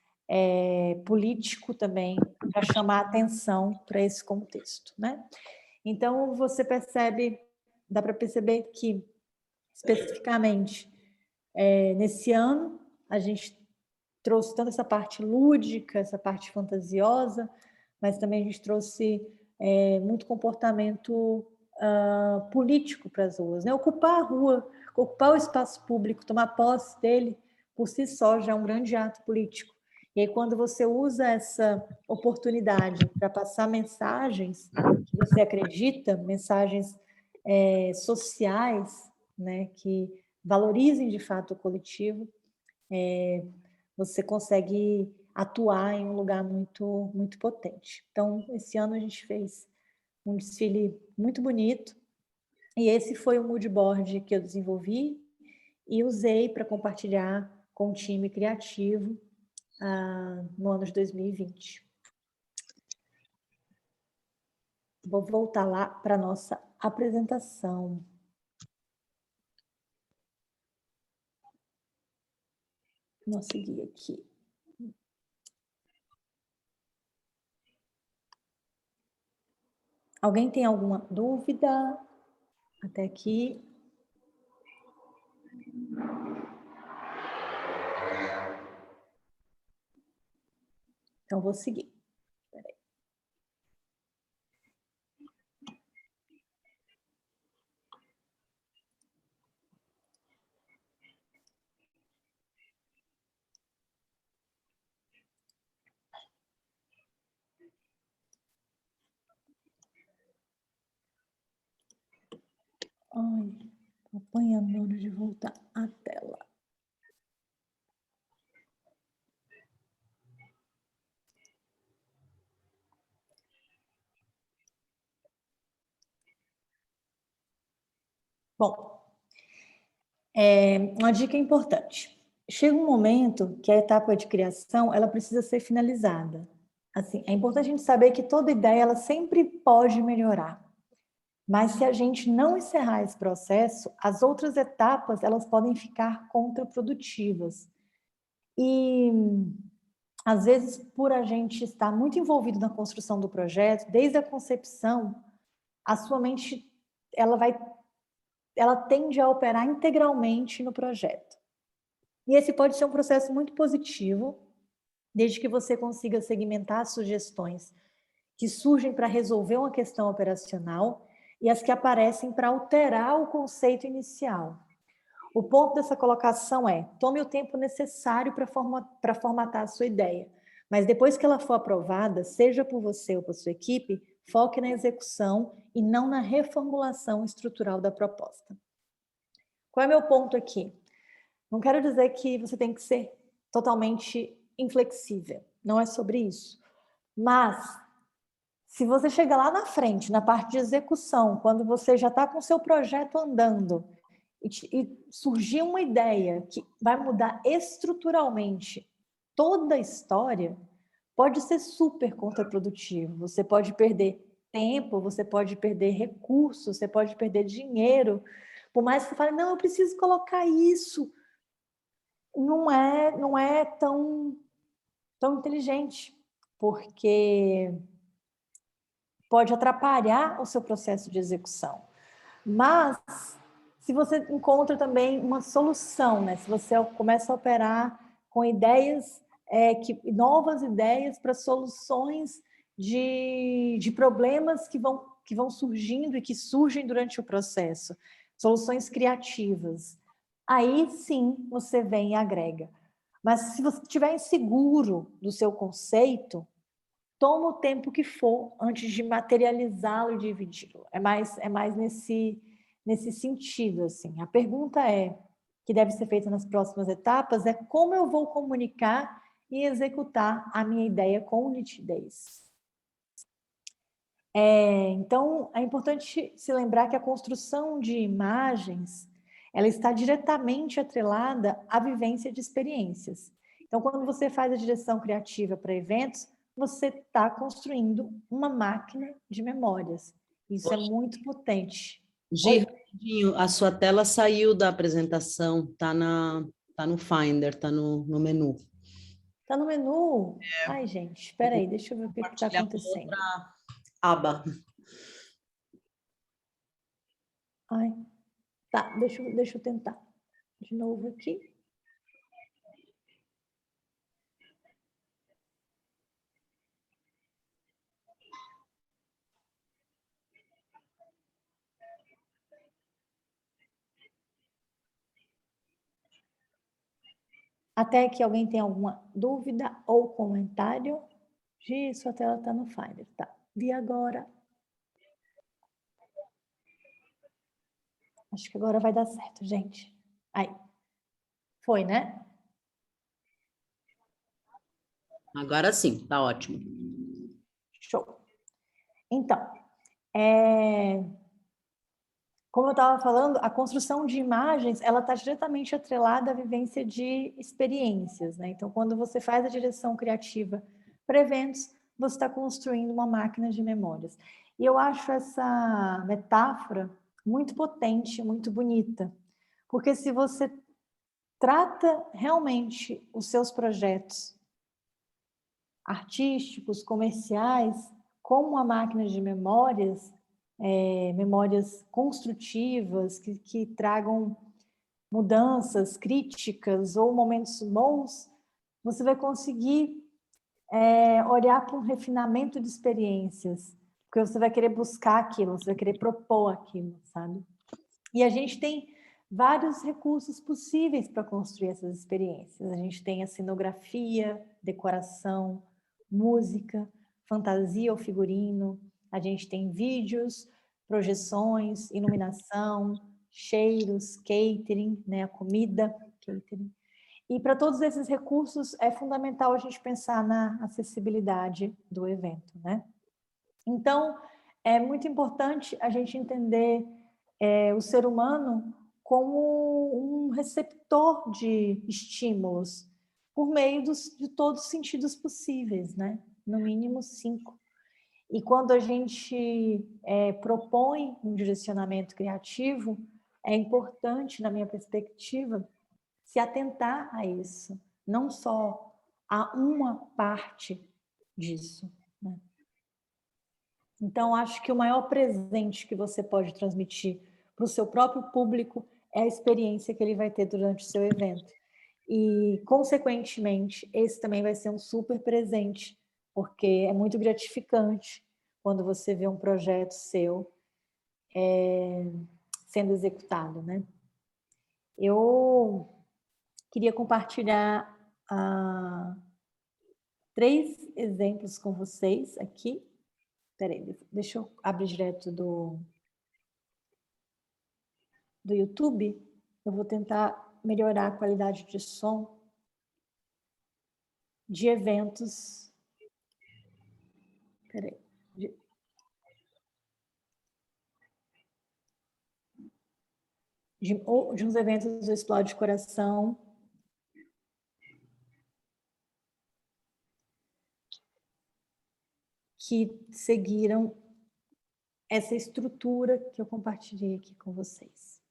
político também para chamar atenção para esse contexto, né? Então você percebe, dá para perceber que especificamente nesse ano a gente trouxe tanto essa parte lúdica, essa parte fantasiosa, mas também a gente trouxe muito comportamento político para as ruas, né? Ocupar a rua, ocupar o espaço público, tomar posse dele, por si só já é um grande ato político. E aí, quando você usa essa oportunidade para passar mensagens que você acredita, mensagens sociais, né, que valorizem de fato o coletivo, você consegue atuar em um lugar muito, muito potente. Então, esse ano a gente fez um desfile muito bonito, e esse foi o mood board que eu desenvolvi e usei para compartilhar com o time criativo no ano de 2020. Vou voltar lá para a nossa apresentação. Vou seguir aqui. Alguém tem alguma dúvida até aqui? Então, vou seguir. Espera aí. Ai, tô apanhando na hora de voltar à tela. Bom, uma dica importante. Chega um momento que a etapa de criação, ela precisa ser finalizada. Assim, é importante a gente saber que toda ideia, ela sempre pode melhorar. Mas se a gente não encerrar esse processo, as outras etapas, elas podem ficar contraprodutivas. E, às vezes, por a gente estar muito envolvido na construção do projeto, desde a concepção, a sua mente, ela tende a operar integralmente no projeto. E esse pode ser um processo muito positivo, desde que você consiga segmentar sugestões que surgem para resolver uma questão operacional e as que aparecem para alterar o conceito inicial. O ponto dessa colocação é: tome o tempo necessário para formatar a sua ideia, mas depois que ela for aprovada, seja por você ou por sua equipe, foque na execução e não na reformulação estrutural da proposta. Qual é o meu ponto aqui? Não quero dizer que você tem que ser totalmente inflexível, não é sobre isso. Mas, se você chega lá na frente, na parte de execução, quando você já está com o seu projeto andando, e surgir uma ideia que vai mudar estruturalmente toda a história, pode ser super contraprodutivo. Você pode perder tempo, você pode perder recursos, você pode perder dinheiro. Por mais que você fale, não, eu preciso colocar isso, não é tão inteligente, porque pode atrapalhar o seu processo de execução. Mas, se você encontra também uma solução, né? Se você começa a operar com ideias, novas ideias para soluções de problemas que vão surgindo e que surgem durante o processo, soluções criativas, aí sim você vem e agrega. Mas se você estiver inseguro do seu conceito, toma o tempo que for antes de materializá-lo e dividi-lo. É mais nesse sentido, assim. A pergunta que deve ser feita nas próximas etapas, é como eu vou comunicar e executar a minha ideia com nitidez. Então, é importante se lembrar que a construção de imagens, ela está diretamente atrelada à vivência de experiências. Então, quando você faz a direção criativa para eventos, você está construindo uma máquina de memórias. Isso é muito potente. Gi, rapidinho, a sua tela saiu da apresentação, tá no Finder, tá no menu. Tá no menu? Ai, gente, espera aí, deixa eu ver o que está acontecendo. Outra aba. Ai, tá, deixa eu tentar de novo aqui. Até que alguém tem alguma dúvida ou comentário? Gi, sua tela está no Finder, tá? Vi agora. Acho que agora vai dar certo, gente. Aí. Foi, né? Agora sim, tá ótimo. Show. Então, como eu estava falando, a construção de imagens, ela está diretamente atrelada à vivência de experiências, né? Então, quando você faz a direção criativa para eventos, você está construindo uma máquina de memórias. E eu acho essa metáfora muito potente, muito bonita, porque se você trata realmente os seus projetos artísticos, comerciais, como uma máquina de memórias, memórias construtivas, que tragam mudanças, críticas ou momentos bons, você vai conseguir olhar para um refinamento de experiências, porque você vai querer buscar aquilo, você vai querer propor aquilo, sabe? E a gente tem vários recursos possíveis para construir essas experiências. A gente tem a cenografia, decoração, música, fantasia ou figurino, a gente tem vídeos, projeções, iluminação, cheiros, catering, né, a comida, catering. E para todos esses recursos é fundamental a gente pensar na acessibilidade do evento, né? Então, é muito importante a gente entender o ser humano como um receptor de estímulos por meio de todos os sentidos possíveis, né? No mínimo 5. E quando a gente propõe um direcionamento criativo, é importante, na minha perspectiva, se atentar a isso, não só a uma parte disso, né? Então, acho que o maior presente que você pode transmitir para o seu próprio público é a experiência que ele vai ter durante o seu evento. E, consequentemente, esse também vai ser um super presente, porque é muito gratificante quando você vê um projeto seu sendo executado, né? Eu queria compartilhar 3 exemplos com vocês aqui. Peraí, deixa eu abrir direto do YouTube. Eu vou tentar melhorar a qualidade de som de eventos. Peraí. De uns eventos do Explode Coração. Que seguiram essa estrutura que eu compartilhei aqui com vocês.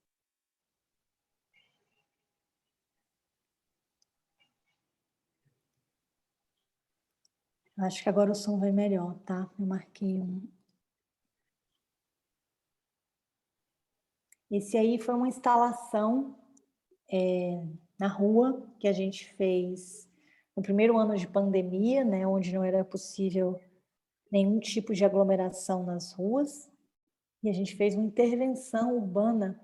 Acho que agora o som vai melhor, tá? Eu marquei um. Esse aí foi uma instalação na rua que a gente fez no primeiro ano de pandemia, né? Onde não era possível nenhum tipo de aglomeração nas ruas. E a gente fez uma intervenção urbana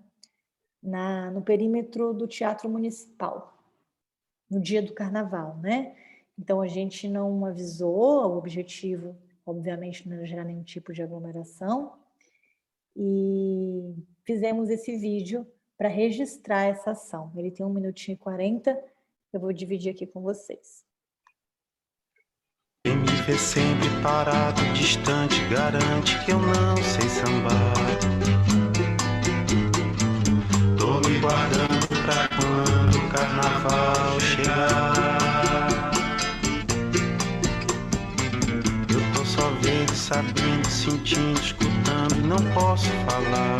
no perímetro do Teatro Municipal, no dia do Carnaval, né? Então, a gente não avisou, o objetivo, obviamente, não era gerar nenhum tipo de aglomeração, e fizemos esse vídeo para registrar essa ação. Ele tem 1 minutinho e 40, eu vou dividir aqui com vocês. Quem me vê sempre parado, distante, garante que eu não sei sambar. Tô me guardando pra quando o carnaval chegar. Eu tô só vendo, sabendo, sentindo, escutando e não posso falar.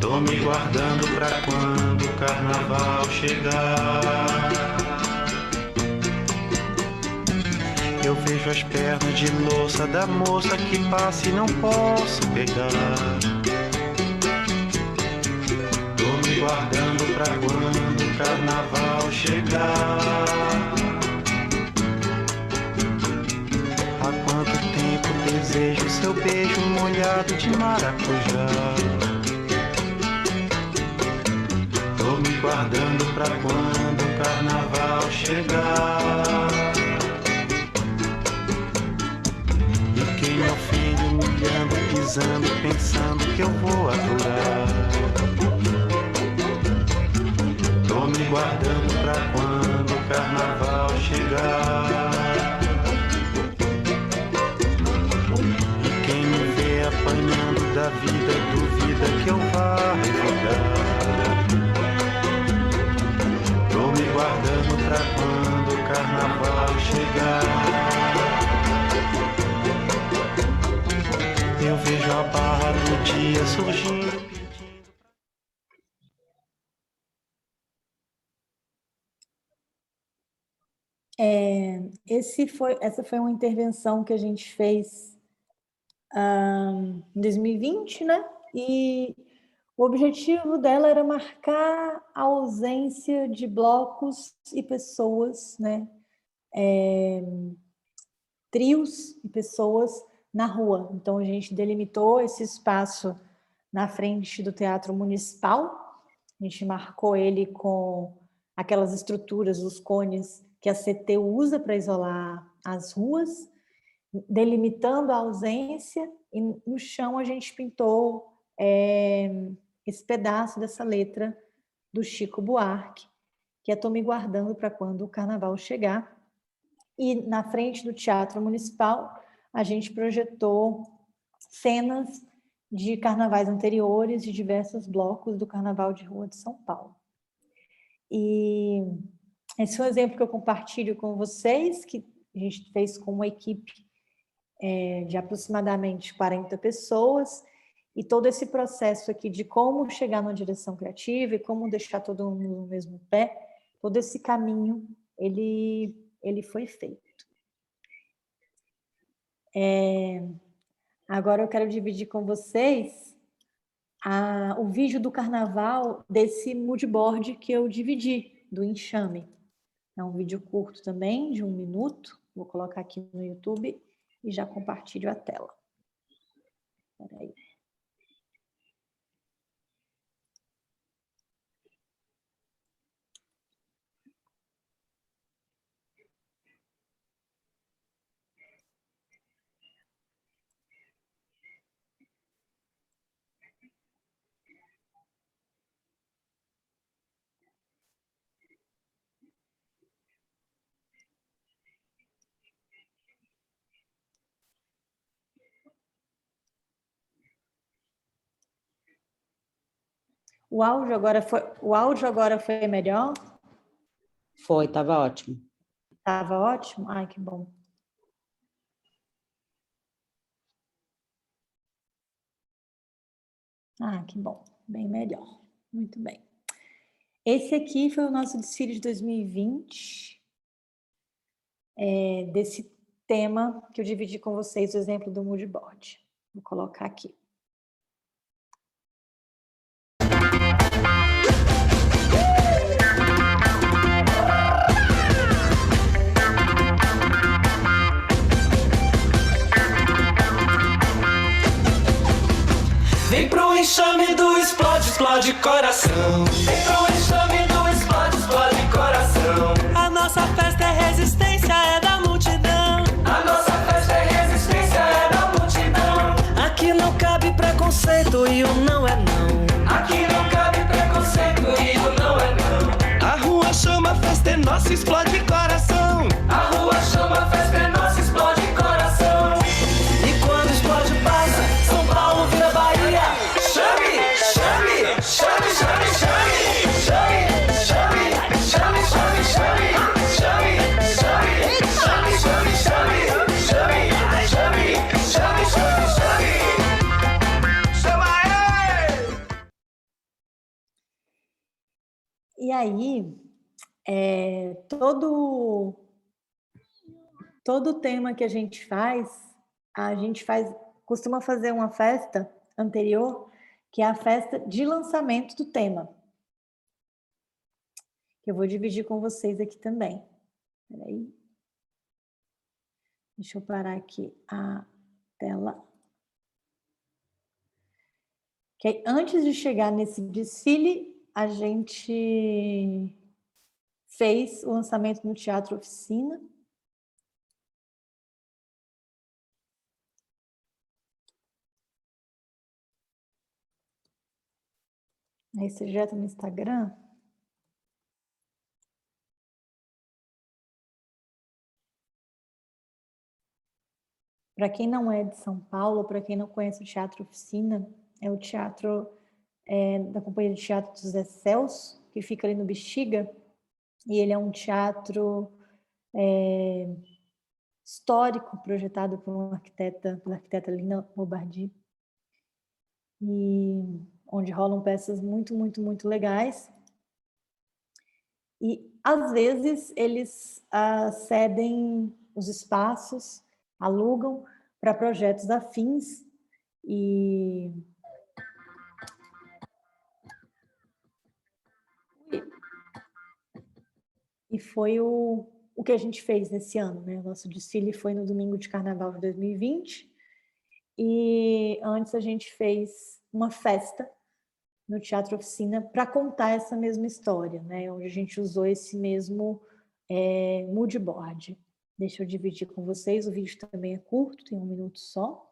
Tô me guardando pra quando o carnaval chegar. Eu vejo as pernas de louça da moça que passa e não posso pegar. Tô me guardando pra quando o carnaval chegar. Há quanto tempo desejo seu beijo molhado de maracujá. Tô me guardando pra quando o carnaval chegar. Meu filho me olhando, pisando, pensando que eu vou aturar. Tô me guardando pra quando o carnaval chegar. E quem me vê apanhando da vida, duvida que eu vá revidar. Tô me guardando pra quando o carnaval chegar. a barra do dia surgindo, pedindo. Essa foi uma intervenção que a gente fez em 2020, né? E o objetivo dela era marcar a ausência de blocos e pessoas, né? Trios e pessoas na rua. Então, a gente delimitou esse espaço na frente do Teatro Municipal. A gente marcou ele com aquelas estruturas, os cones que a CT usa para isolar as ruas, delimitando a ausência, e no chão a gente pintou esse pedaço dessa letra do Chico Buarque, que é "Tô me guardando para quando o carnaval chegar". E na frente do Teatro Municipal a gente projetou cenas de carnavais anteriores de diversos blocos do Carnaval de Rua de São Paulo. E esse é um exemplo que eu compartilho com vocês, que a gente fez com uma equipe de aproximadamente 40 pessoas, e todo esse processo aqui de como chegar numa direção criativa e como deixar todo mundo no mesmo pé, todo esse caminho, ele foi feito. Agora eu quero dividir com vocês o vídeo do carnaval desse moodboard que eu dividi, do enxame. É um vídeo curto também, de 1 minuto. Vou colocar aqui no YouTube e já compartilho a tela. Espera aí. O áudio agora foi melhor? Foi, estava ótimo. Estava ótimo? Ai, que bom. Ah, que bom. Bem melhor. Muito bem. Esse aqui foi o nosso desfile de 2020, desse tema que eu dividi com vocês, o exemplo do moodboard. Vou colocar aqui. Vem pro enxame do explode, explode coração. Vem pro enxame do explode, explode coração. A nossa festa é resistência, é da multidão. A nossa festa é resistência, é da multidão. Aqui não cabe preconceito e o não é não. Aqui não cabe preconceito e o não é não. A rua chama, a festa é nossa, explode coração. A rua chama, a festa é nossa, explode coração. E quando explode passa, São Paulo vira Bahia. Chame, chame, chame, chame, chame. Chame, chame, chame, chame, chame. Chame, chame, chame, chame, chame. Chame, chame, chame, chame, chame. Chama ele! E aí, todo tema que a gente costuma fazer uma festa anterior, que é a festa de lançamento do tema, que eu vou dividir com vocês aqui também. Espera aí. Deixa eu parar aqui a tela. Que aí, antes de chegar nesse desfile, a gente fez o lançamento no Teatro Oficina. Aí você direto no Instagram. Para quem não é de São Paulo, para quem não conhece o Teatro Oficina, é o teatro da Companhia de Teatro do Zé Celso, que fica ali no Bexiga, e ele é um teatro histórico, projetado por pela arquiteta Lina Mobardi. e onde rolam peças muito, muito, muito legais. E, às vezes, eles cedem os espaços, alugam para projetos afins e foi o que a gente fez nesse ano, né? O nosso desfile foi no domingo de carnaval de 2020 e antes a gente fez uma festa no Teatro Oficina para contar essa mesma história, né? Onde a gente usou esse mesmo mood board. Deixa eu dividir com vocês, o vídeo também é curto, tem 1 minuto só.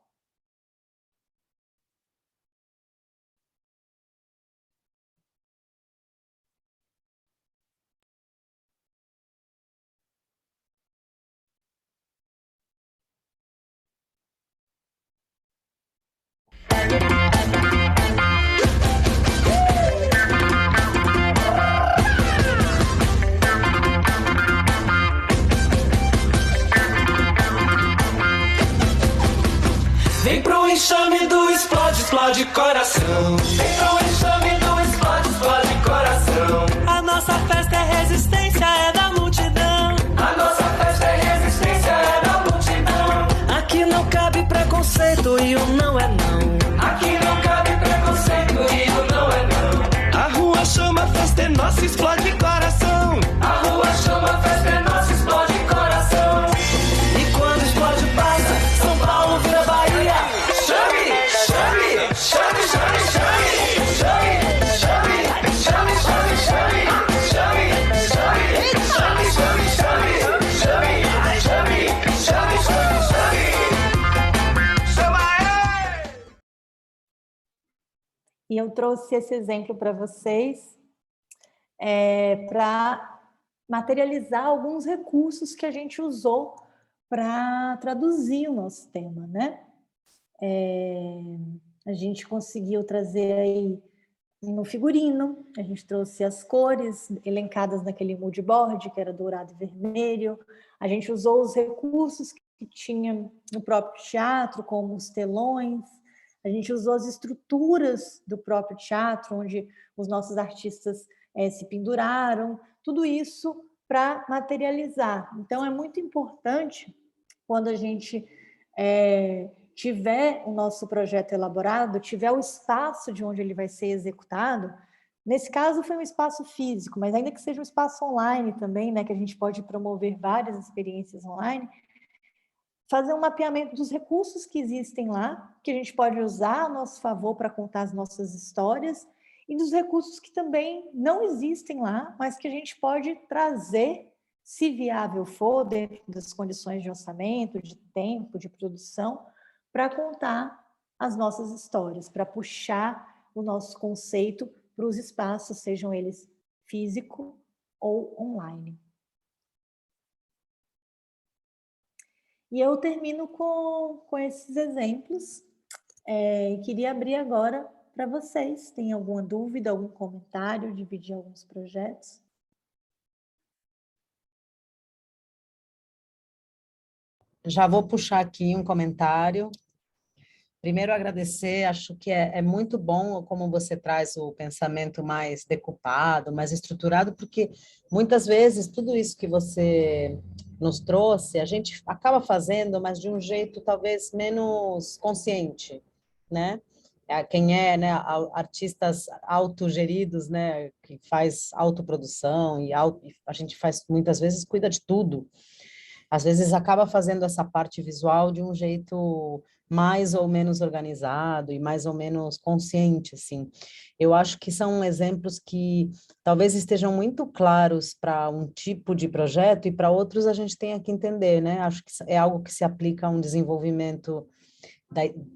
Vem pro enxame do explode, explode coração. Vem pro enxame do explode, explode coração. A nossa festa é resistência, é da multidão. A nossa festa é resistência, é da multidão. Aqui não cabe preconceito e o não é não. Aqui não cabe preconceito e o não é não. A rua chama, a festa é nossa, explode coração. A rua chama, a festa é nossa, explode coração. E quando explode passa, São Paulo vira Bahia. Chame, chame, chame, chame, chame. Chame, chame, chame, chame, chame. Chame, chame, chame, chame, chame. Chame, chame, chame, chame, chame. Chama aí! E eu trouxe esse exemplo para vocês para materializar alguns recursos que a gente usou para traduzir o nosso tema, né? A gente conseguiu trazer aí no figurino, a gente trouxe as cores elencadas naquele mood board, que era dourado e vermelho, a gente usou os recursos que tinha no próprio teatro, como os telões, a gente usou as estruturas do próprio teatro, onde os nossos artistas se penduraram, tudo isso para materializar. Então, é muito importante, quando a gente tiver o nosso projeto elaborado, tiver o espaço de onde ele vai ser executado, nesse caso foi um espaço físico, mas ainda que seja um espaço online também, né, que a gente pode promover várias experiências online, fazer um mapeamento dos recursos que existem lá, que a gente pode usar a nosso favor para contar as nossas histórias, e dos recursos que também não existem lá, mas que a gente pode trazer, se viável for, dentro das condições de orçamento, de tempo, de produção, para contar as nossas histórias, para puxar o nosso conceito para os espaços, sejam eles físico ou online. E eu termino com esses exemplos. Queria abrir agora para vocês. Tem alguma dúvida, algum comentário, dividir alguns projetos? Já vou puxar aqui um comentário. Primeiro, agradecer, acho que é muito bom como você traz o pensamento mais decupado, mais estruturado, porque muitas vezes tudo isso que você nos trouxe, a gente acaba fazendo, mas de um jeito talvez menos consciente, né? Quem né, artistas autogeridos, né, que faz autoprodução e a gente faz muitas vezes cuida de tudo. Às vezes acaba fazendo essa parte visual de um jeito mais ou menos organizado e mais ou menos consciente, assim. Eu acho que são exemplos que talvez estejam muito claros para um tipo de projeto e para outros a gente tem que entender, né? Acho que é algo que se aplica a um desenvolvimento,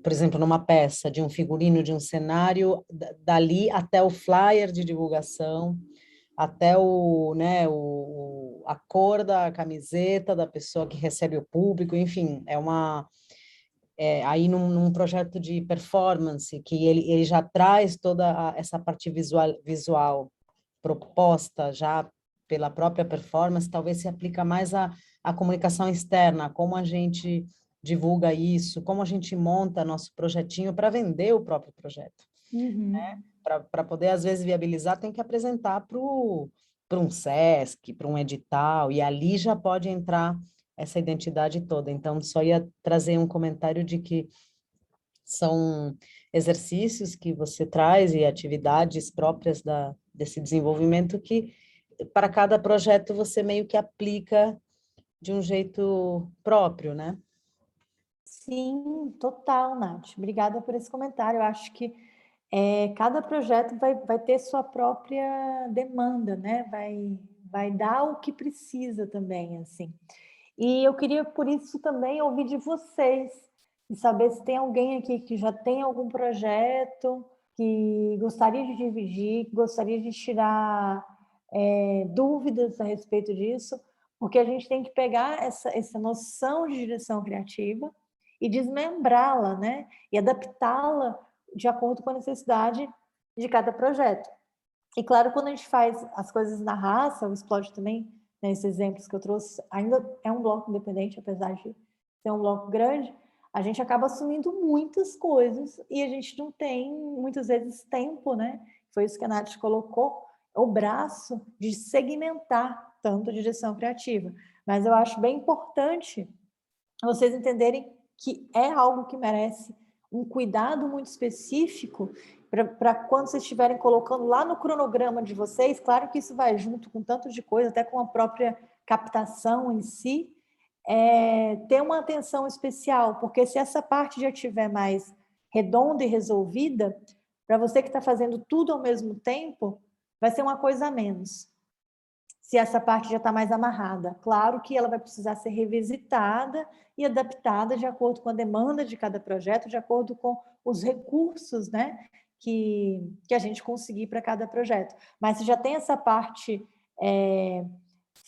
por exemplo, numa peça, de um figurino, de um cenário, dali até o flyer de divulgação, até a cor da camiseta da pessoa que recebe o público, enfim, aí num projeto de performance, que ele já traz toda essa parte visual proposta já pela própria performance, talvez se aplica mais à comunicação externa, como a gente divulga isso, como a gente monta nosso projetinho para vender o próprio projeto. Uhum. Para poder, às vezes, viabilizar, tem que apresentar para um SESC, para um edital, e ali já pode entrar essa identidade toda. Então, só ia trazer um comentário de que são exercícios que você traz e atividades próprias desse desenvolvimento que, para cada projeto, você meio que aplica de um jeito próprio, né? Sim, total, Nath. Obrigada por esse comentário. Eu acho que cada projeto vai ter sua própria demanda, né? Vai dar o que precisa também, assim. E eu queria, por isso, também ouvir de vocês e saber se tem alguém aqui que já tem algum projeto que gostaria de dividir, que gostaria de tirar dúvidas a respeito disso, porque a gente tem que pegar essa noção de direção criativa e desmembrá-la, né? E adaptá-la de acordo com a necessidade de cada projeto. E claro, quando a gente faz as coisas na raça, o Explode também, né, esses exemplos que eu trouxe, ainda é um bloco independente, apesar de ser um bloco grande, a gente acaba assumindo muitas coisas e a gente não tem, muitas vezes, tempo, né? Foi isso que a Nath colocou, o braço de segmentar tanto a direção criativa. Mas eu acho bem importante vocês entenderem que é algo que merece um cuidado muito específico para quando vocês estiverem colocando lá no cronograma de vocês, claro que isso vai junto com tanto de coisa, até com a própria captação em si, ter uma atenção especial, porque se essa parte já estiver mais redonda e resolvida, para você que está fazendo tudo ao mesmo tempo, vai ser uma coisa a menos. Se essa parte já está mais amarrada. Claro que ela vai precisar ser revisitada e adaptada de acordo com a demanda de cada projeto, de acordo com os recursos, né, que a gente conseguir para cada projeto. Mas se já tem essa parte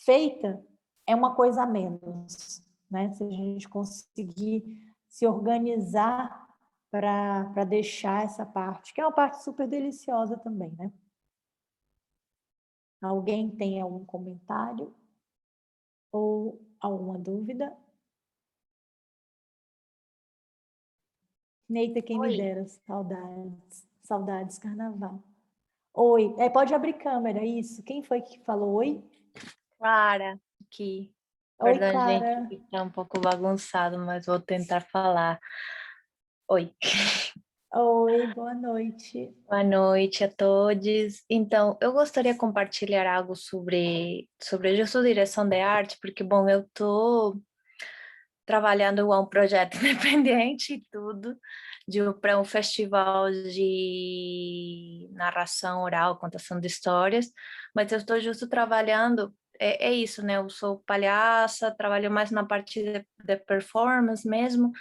feita, é uma coisa a menos, né? Se a gente conseguir se organizar para deixar essa parte, que é uma parte super deliciosa também, né? Alguém tem algum comentário ou alguma dúvida? Neita, quem me dera, saudades carnaval. Oi, pode abrir câmera, isso. Quem foi que falou oi? Clara, aqui. Oi, Perdão, Clara. gente, que tá um pouco bagunçado, mas vou tentar falar. Oi. Oi, boa noite. Boa noite a todos. Então, eu gostaria de compartilhar algo sobre eu sou direção de arte, porque, bom, eu estou trabalhando com um projeto independente e tudo, para um festival de narração oral, contação de histórias, mas eu estou justo trabalhando, é isso, né? Eu sou palhaça, trabalho mais na parte de performance mesmo,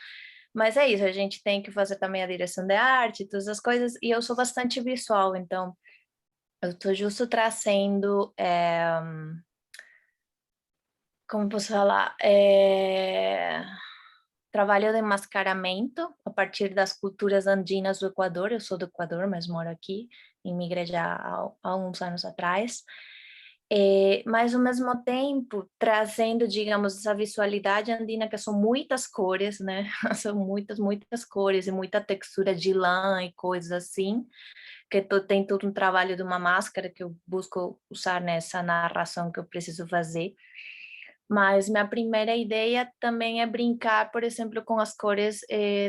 mas é isso, a gente tem que fazer também a direção de arte, todas as coisas, e eu sou bastante visual, então eu estou justo trazendo, como posso falar, trabalho de mascaramento a partir das culturas andinas do Equador. Eu sou do Equador, mas moro aqui, imigrei já há uns anos atrás. Mas, ao mesmo tempo, trazendo, digamos, essa visualidade andina, que são muitas cores, né? São muitas, muitas cores e muita textura de lã e coisas assim, que tem todo um trabalho de uma máscara que eu busco usar nessa narração que eu preciso fazer. Mas minha primeira ideia também é brincar, por exemplo, com as cores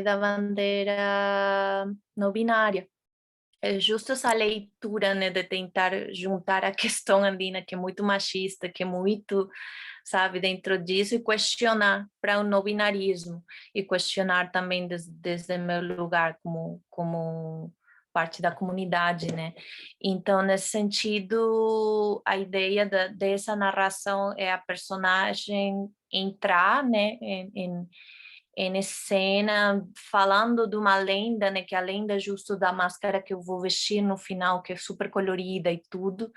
da bandeira não binária. É justo essa leitura, né, de tentar juntar a questão andina, que é muito machista, que é muito, sabe, dentro disso, e questionar para o não binarismo, e questionar também desde meu lugar como parte da comunidade, né? Então, nesse sentido, a ideia dessa narração é a personagem entrar, né, em cena, falando de uma lenda, né, que é a lenda justo da máscara que eu vou vestir no final, que é super colorida e tudo.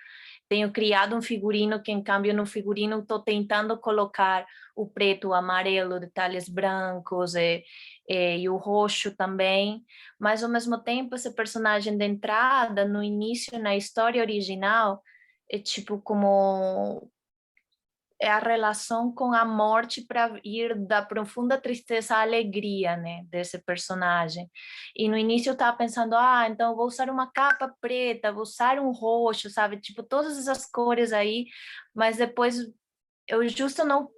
Tenho criado um figurino que, em cambio, no figurino estou tentando colocar o preto, o amarelo, detalhes brancos e o roxo também, mas, ao mesmo tempo, esse personagem de entrada, no início, na história original, é tipo como é a relação com a morte para ir da profunda tristeza à alegria, né, desse personagem. E no início eu estava pensando, então eu vou usar uma capa preta, vou usar um roxo, sabe, tipo todas essas cores aí, mas depois eu justo não,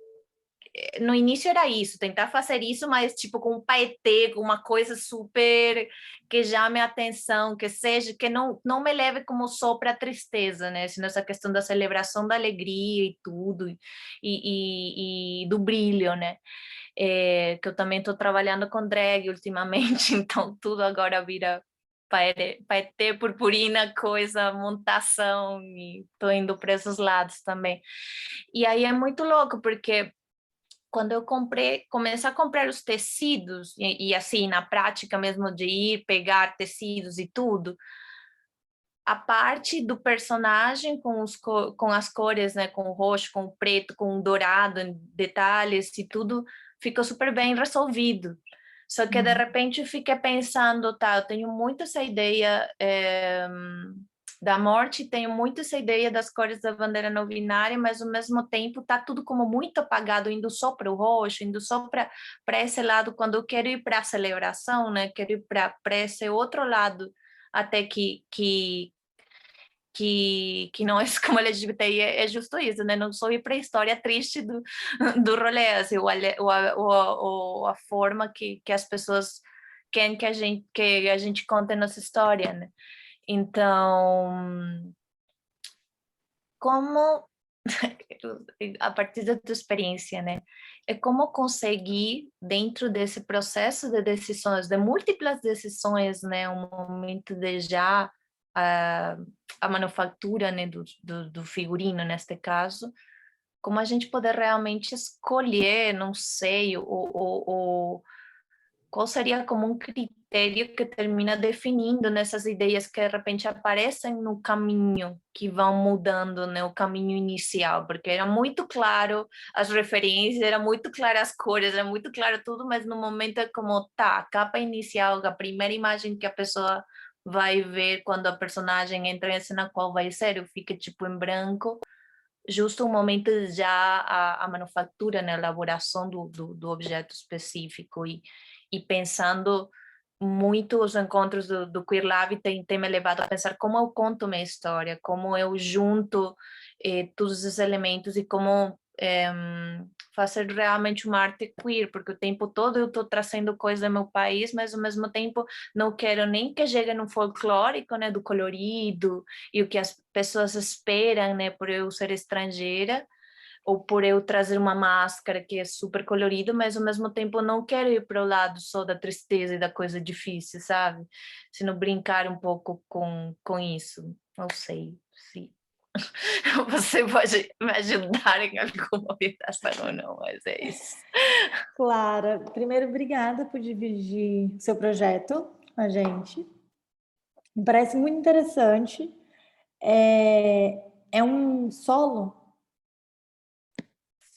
no início era isso, tentar fazer isso, mas tipo com um paetê, com uma coisa super que chame a atenção, que seja, que não me leve como só para a tristeza, né? Sino essa questão da celebração da alegria e tudo, e do brilho, né? Que eu também estou trabalhando com drag ultimamente, então tudo agora vira paetê, purpurina, coisa, montação, e estou indo para esses lados também. E aí é muito louco, porque quando eu comecei a comprar os tecidos, e assim, na prática mesmo de ir pegar tecidos e tudo, a parte do personagem com as cores, né, com o roxo, com o preto, com o dourado, detalhes e tudo, ficou super bem resolvido. Só que de repente eu fiquei pensando, eu tenho muito essa ideia da morte, tenho muito essa ideia das cores da bandeira não binária, mas ao mesmo tempo tá tudo como muito apagado, indo só para o roxo, indo só para esse lado, quando eu quero ir para a celebração, né, quero ir para esse outro lado, até que não é como LGBTI, é justo isso, né? Não só ir para a história triste do rolê, assim, a forma que as pessoas querem que a gente conte a nossa história, né? Então, como, a partir da tua experiência, né? É como conseguir, dentro desse processo de decisões, de múltiplas decisões, né? Um momento de já a manufatura, né, do figurino, neste caso, como a gente poder realmente escolher, não sei, qual seria como um critério que termina definindo nessas ideias que de repente aparecem no caminho, que vão mudando, né, o caminho inicial, porque era muito claro as referências, era muito claro as cores, era muito claro tudo, mas no momento é como, a capa inicial, a primeira imagem que a pessoa vai ver quando a personagem entra em cena, qual vai ser, eu fico tipo em branco, justo o momento já a manufatura, né, a elaboração do objeto específico, e pensando muito os encontros do Queer Lab tem me levado a pensar como eu conto minha história, como eu junto todos os elementos e como fazer realmente uma arte queer, porque o tempo todo eu estou trazendo coisas do meu país, mas ao mesmo tempo não quero nem que chegue no folclórico, né, do colorido e o que as pessoas esperam, né, por eu ser estrangeira, ou por eu trazer uma máscara que é super colorido, mas ao mesmo tempo não quero ir para o lado só da tristeza e da coisa difícil, sabe? Se não brincar um pouco com isso, não sei se você pode me ajudar em alguma orientação ou não, mas é isso. Clara, primeiro, obrigada por dividir seu projeto com a gente. Me parece muito interessante. É um solo?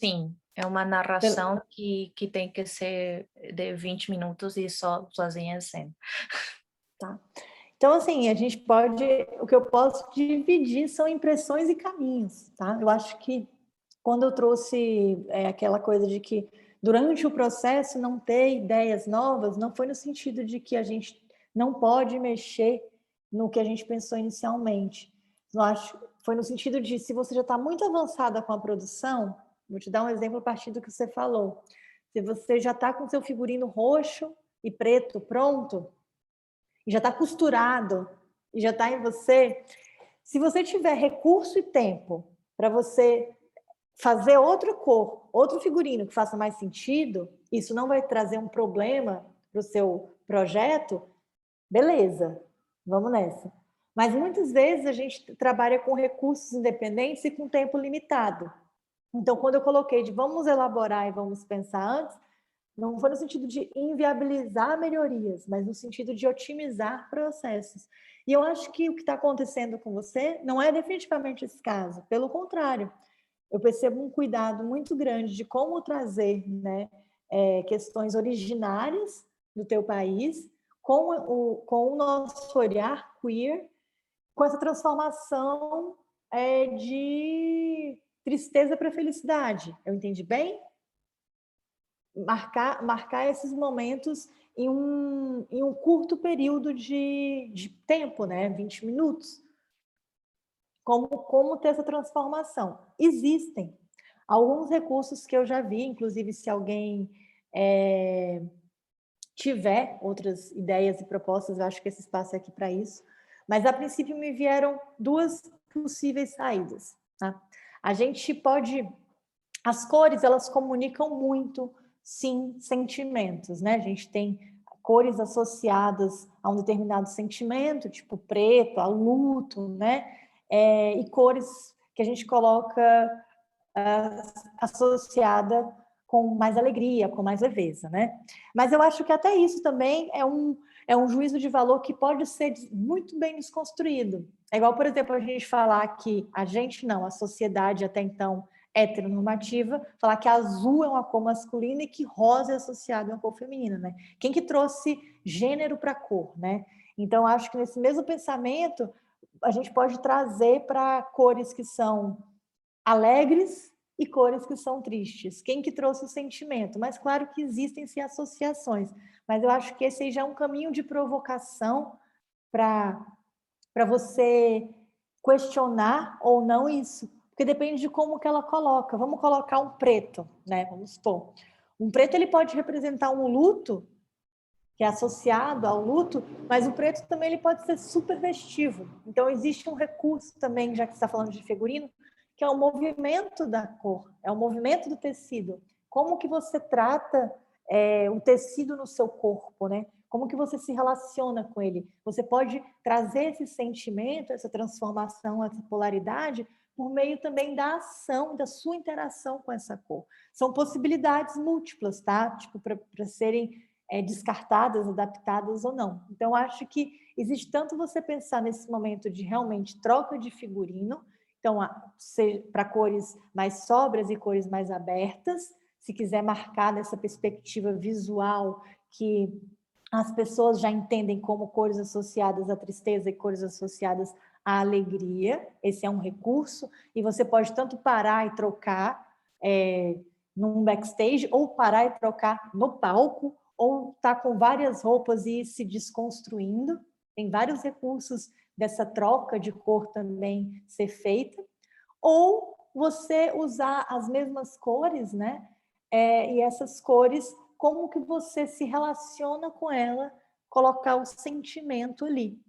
Sim, é uma narração que tem que ser de 20 minutos e sozinha em cena. Tá. Então, assim, o que eu posso dividir são impressões e caminhos, tá? Eu acho que quando eu trouxe aquela coisa de que durante o processo não ter ideias novas, não foi no sentido de que a gente não pode mexer no que a gente pensou inicialmente. Eu acho, foi no sentido de, se você já está muito avançada com a produção, vou te dar um exemplo a partir do que você falou. Se você já está com seu figurino roxo e preto pronto, e já está costurado, e já está em você, se você tiver recurso e tempo para você fazer outra cor, outro figurino que faça mais sentido, isso não vai trazer um problema para o seu projeto, beleza, vamos nessa. Mas muitas vezes a gente trabalha com recursos independentes e com tempo limitado. Então, quando eu coloquei de vamos elaborar e vamos pensar antes, não foi no sentido de inviabilizar melhorias, mas no sentido de otimizar processos. E eu acho que o que está acontecendo com você não é definitivamente esse caso, pelo contrário. Eu percebo um cuidado muito grande de como trazer, né, questões originárias do teu país com o nosso olhar queer, com essa transformação de tristeza para felicidade. Eu entendi bem? Marcar esses momentos em um curto período de tempo, né? 20 minutos. Como ter essa transformação? Existem alguns recursos que eu já vi, inclusive se alguém tiver outras ideias e propostas, eu acho que esse espaço é aqui para isso. Mas, a princípio, me vieram duas possíveis saídas. Tá? A gente pode... As cores, elas comunicam muito, sim, sentimentos, né? A gente tem cores associadas a um determinado sentimento, tipo preto, a luto, né? E cores que a gente coloca associada com mais alegria, com mais leveza, né? Mas eu acho que até isso também é um juízo de valor que pode ser muito bem desconstruído. É igual, por exemplo, a gente falar que a sociedade até então heteronormativa, falar que azul é uma cor masculina e que rosa é associado a uma cor feminina, né? Quem que trouxe gênero para a cor, né? Então, acho que nesse mesmo pensamento, a gente pode trazer para cores que são alegres e cores que são tristes. Quem que trouxe o sentimento? Mas claro que existem sim associações, mas eu acho que esse aí já é um caminho de provocação para você questionar ou não isso, porque depende de como que ela coloca. Vamos colocar um preto, né? Vamos supor. Um preto ele pode representar um luto, que é associado ao luto, mas o preto também ele pode ser super festivo. Então, existe um recurso também, já que você está falando de figurino, que é o movimento da cor, é o movimento do tecido. Como que você trata o tecido no seu corpo, né? Como que você se relaciona com ele? Você pode trazer esse sentimento, essa transformação, essa polaridade, por meio também da ação, da sua interação com essa cor. São possibilidades múltiplas, tá? Tipo, para serem descartadas, adaptadas ou não. Então, acho que existe tanto você pensar nesse momento de realmente troca de figurino, então, para cores mais sóbrias e cores mais abertas, se quiser marcar nessa perspectiva visual que as pessoas já entendem como cores associadas à tristeza e cores associadas à alegria, esse é um recurso, e você pode tanto parar e trocar num backstage, ou parar e trocar no palco, ou estar com várias roupas e ir se desconstruindo. Tem vários recursos dessa troca de cor também ser feita. Ou você usar as mesmas cores, né? E essas cores, como que você se relaciona com ela, colocar o sentimento ali,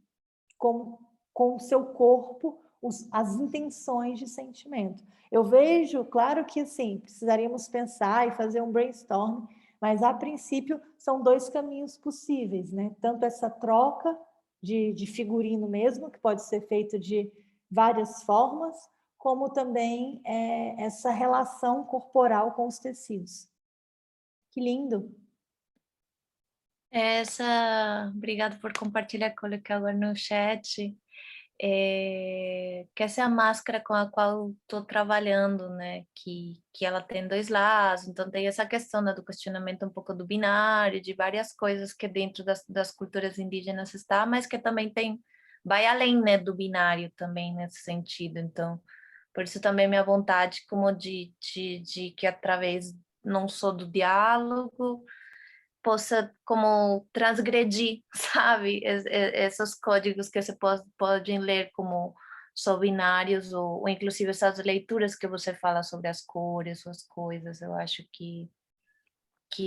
com o seu corpo, as intenções de sentimento. Eu vejo, claro que assim, precisaríamos pensar e fazer um brainstorm, mas a princípio são dois caminhos possíveis, né? Tanto essa troca de figurino mesmo, que pode ser feito de várias formas, como também essa relação corporal com os tecidos. Que lindo! Obrigado por compartilhar, coloquei agora no chat, que essa é a máscara com a qual estou trabalhando, né, que ela tem dois lados, então tem essa questão, né, do questionamento um pouco do binário, de várias coisas que dentro das culturas indígenas está, mas que também vai além, né, do binário também nesse sentido, então, por isso também minha vontade como de que através não só do diálogo, possa como transgredir, sabe, esses códigos que você podem ler como só binários, ou inclusive essas leituras que você fala sobre as cores, suas coisas, eu acho que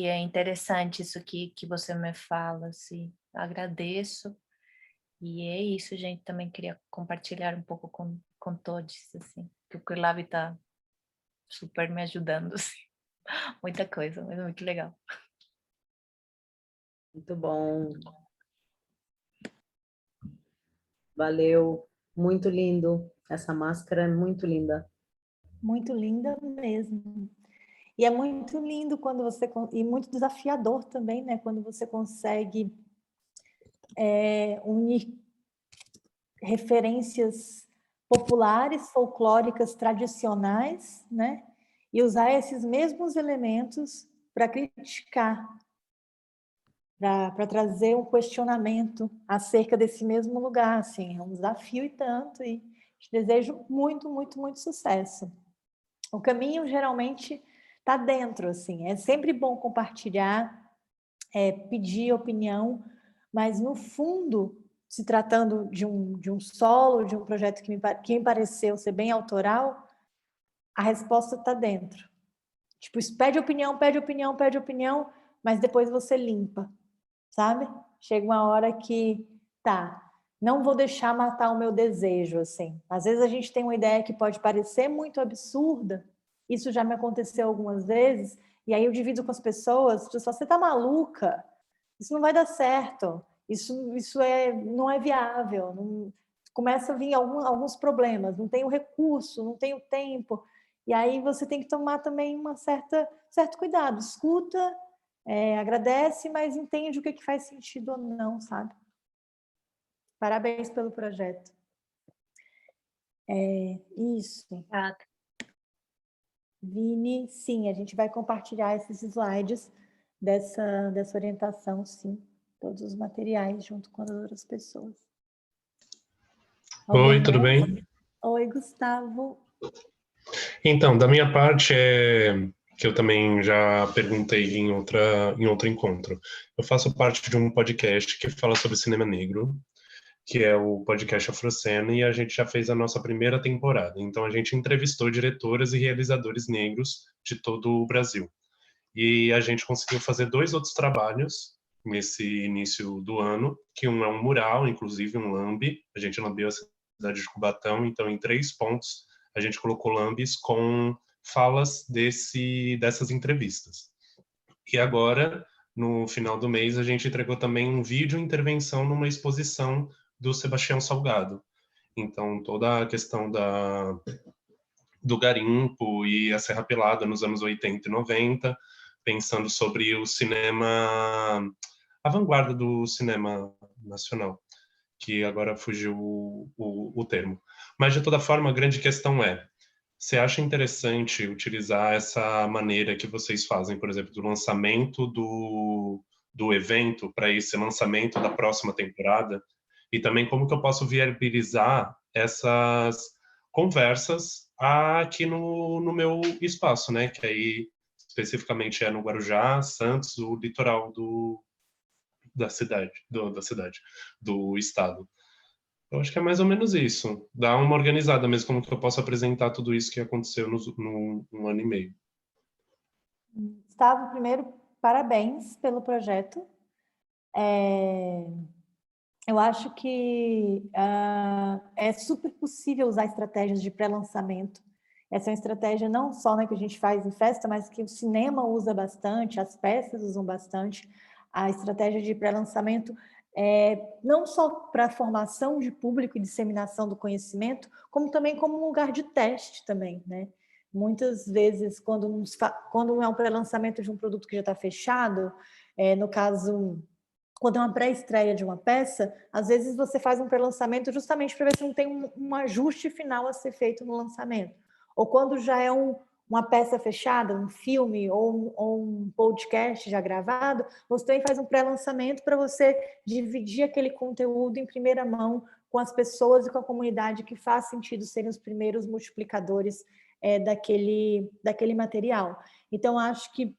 é interessante isso que você me fala, assim, agradeço, e é isso, gente, também queria compartilhar um pouco com todos, assim, que o Curlab está super me ajudando, assim, muita coisa, mas é muito legal. Muito bom. Valeu. Muito lindo. Essa máscara é muito linda. Muito linda mesmo. E é muito lindo quando você... E muito desafiador também, né? Quando você consegue unir referências populares, folclóricas, tradicionais, né? E usar esses mesmos elementos para criticar, para trazer um questionamento acerca desse mesmo lugar, assim, é um desafio e tanto, e te desejo muito, muito, muito sucesso. O caminho geralmente está dentro, assim. É sempre bom compartilhar, pedir opinião, mas no fundo, se tratando de um solo, de um projeto que me pareceu ser bem autoral, a resposta está dentro. Tipo, pede opinião, pede opinião, pede opinião, mas depois você limpa, sabe? Chega uma hora que, não vou deixar matar o meu desejo, assim. Às vezes a gente tem uma ideia que pode parecer muito absurda, isso já me aconteceu algumas vezes, e aí eu divido com as pessoas falam, você tá maluca? Isso não vai dar certo, isso não é viável, não... Começa a vir alguns problemas, não tem o recurso, não tem o tempo, e aí você tem que tomar também certo cuidado, escuta, agradece, mas entende o que faz sentido ou não, sabe? Parabéns pelo projeto. Isso. Obrigada. Vini, sim, a gente vai compartilhar esses slides dessa orientação, sim. Todos os materiais junto com as outras pessoas. Oi, tudo bem? Oi, Gustavo. Então, da minha parte, que eu também já perguntei em outro encontro. Eu faço parte de um podcast que fala sobre cinema negro, que é o podcast Afrocena, e a gente já fez a nossa primeira temporada. Então, a gente entrevistou diretoras e realizadores negros de todo o Brasil. E a gente conseguiu fazer 2 outros trabalhos nesse início do ano, que um é um mural, inclusive um lambe. A gente lambeou a cidade de Cubatão, então em 3 pontos a gente colocou lambes com falas dessas entrevistas. E agora, no final do mês, a gente entregou também um vídeo intervenção numa exposição do Sebastião Salgado. Então, toda a questão do garimpo e a Serra Pelada nos anos 80 e 90, pensando sobre o cinema, a vanguarda do cinema nacional, que agora fugiu o termo. Mas, de toda forma, a grande questão você acha interessante utilizar essa maneira que vocês fazem, por exemplo, do lançamento do evento para esse lançamento da próxima temporada? E também como que eu posso viabilizar essas conversas aqui no meu espaço, né? Que aí especificamente é no Guarujá, Santos, o litoral da cidade, do estado. Eu acho que é mais ou menos isso. Dar uma organizada mesmo, como que eu posso apresentar tudo isso que aconteceu no ano e meio. Gustavo, primeiro, parabéns pelo projeto. Eu acho que é super possível usar estratégias de pré-lançamento. Essa é uma estratégia não só que a gente faz em festa, mas que o cinema usa bastante, as peças usam bastante. A estratégia de pré-lançamento não só para formação de público e disseminação do conhecimento, como também como um lugar de teste também, né? Muitas vezes, quando é um pré-lançamento de um produto que já está fechado, no caso, quando é uma pré-estreia de uma peça, às vezes você faz um pré-lançamento justamente para ver se não tem um ajuste final a ser feito no lançamento. Ou quando já é uma peça fechada, um filme ou um podcast já gravado, você também faz um pré-lançamento para você dividir aquele conteúdo em primeira mão com as pessoas e com a comunidade que faz sentido serem os primeiros multiplicadores daquele material. Então, acho que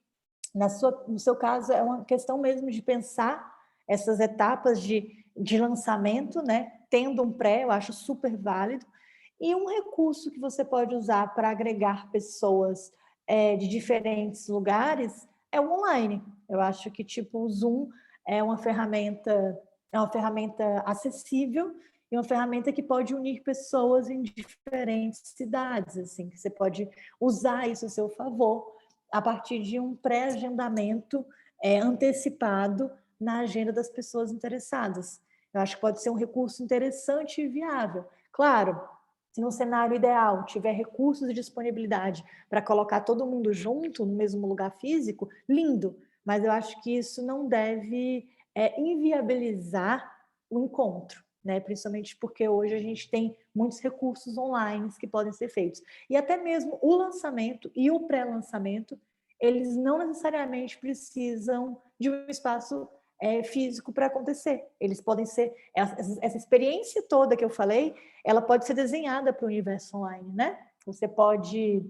no seu caso é uma questão mesmo de pensar essas etapas de lançamento, né? Tendo um pré, eu acho super válido. E um recurso que você pode usar para agregar pessoas de diferentes lugares é o online. Eu acho que o Zoom é uma ferramenta acessível e uma ferramenta que pode unir pessoas em diferentes cidades, assim, que você pode usar isso a seu favor a partir de um pré-agendamento antecipado na agenda das pessoas interessadas. Eu acho que pode ser um recurso interessante e viável. Claro, se no cenário ideal tiver recursos e disponibilidade para colocar todo mundo junto no mesmo lugar físico, lindo, mas eu acho que isso não deve inviabilizar o encontro, né? Principalmente porque hoje a gente tem muitos recursos online que podem ser feitos. E até mesmo o lançamento e o pré-lançamento, eles não necessariamente precisam de um espaço físico para acontecer. Eles podem ser... Essa experiência toda que eu falei, ela pode ser desenhada para o universo online, né? Você pode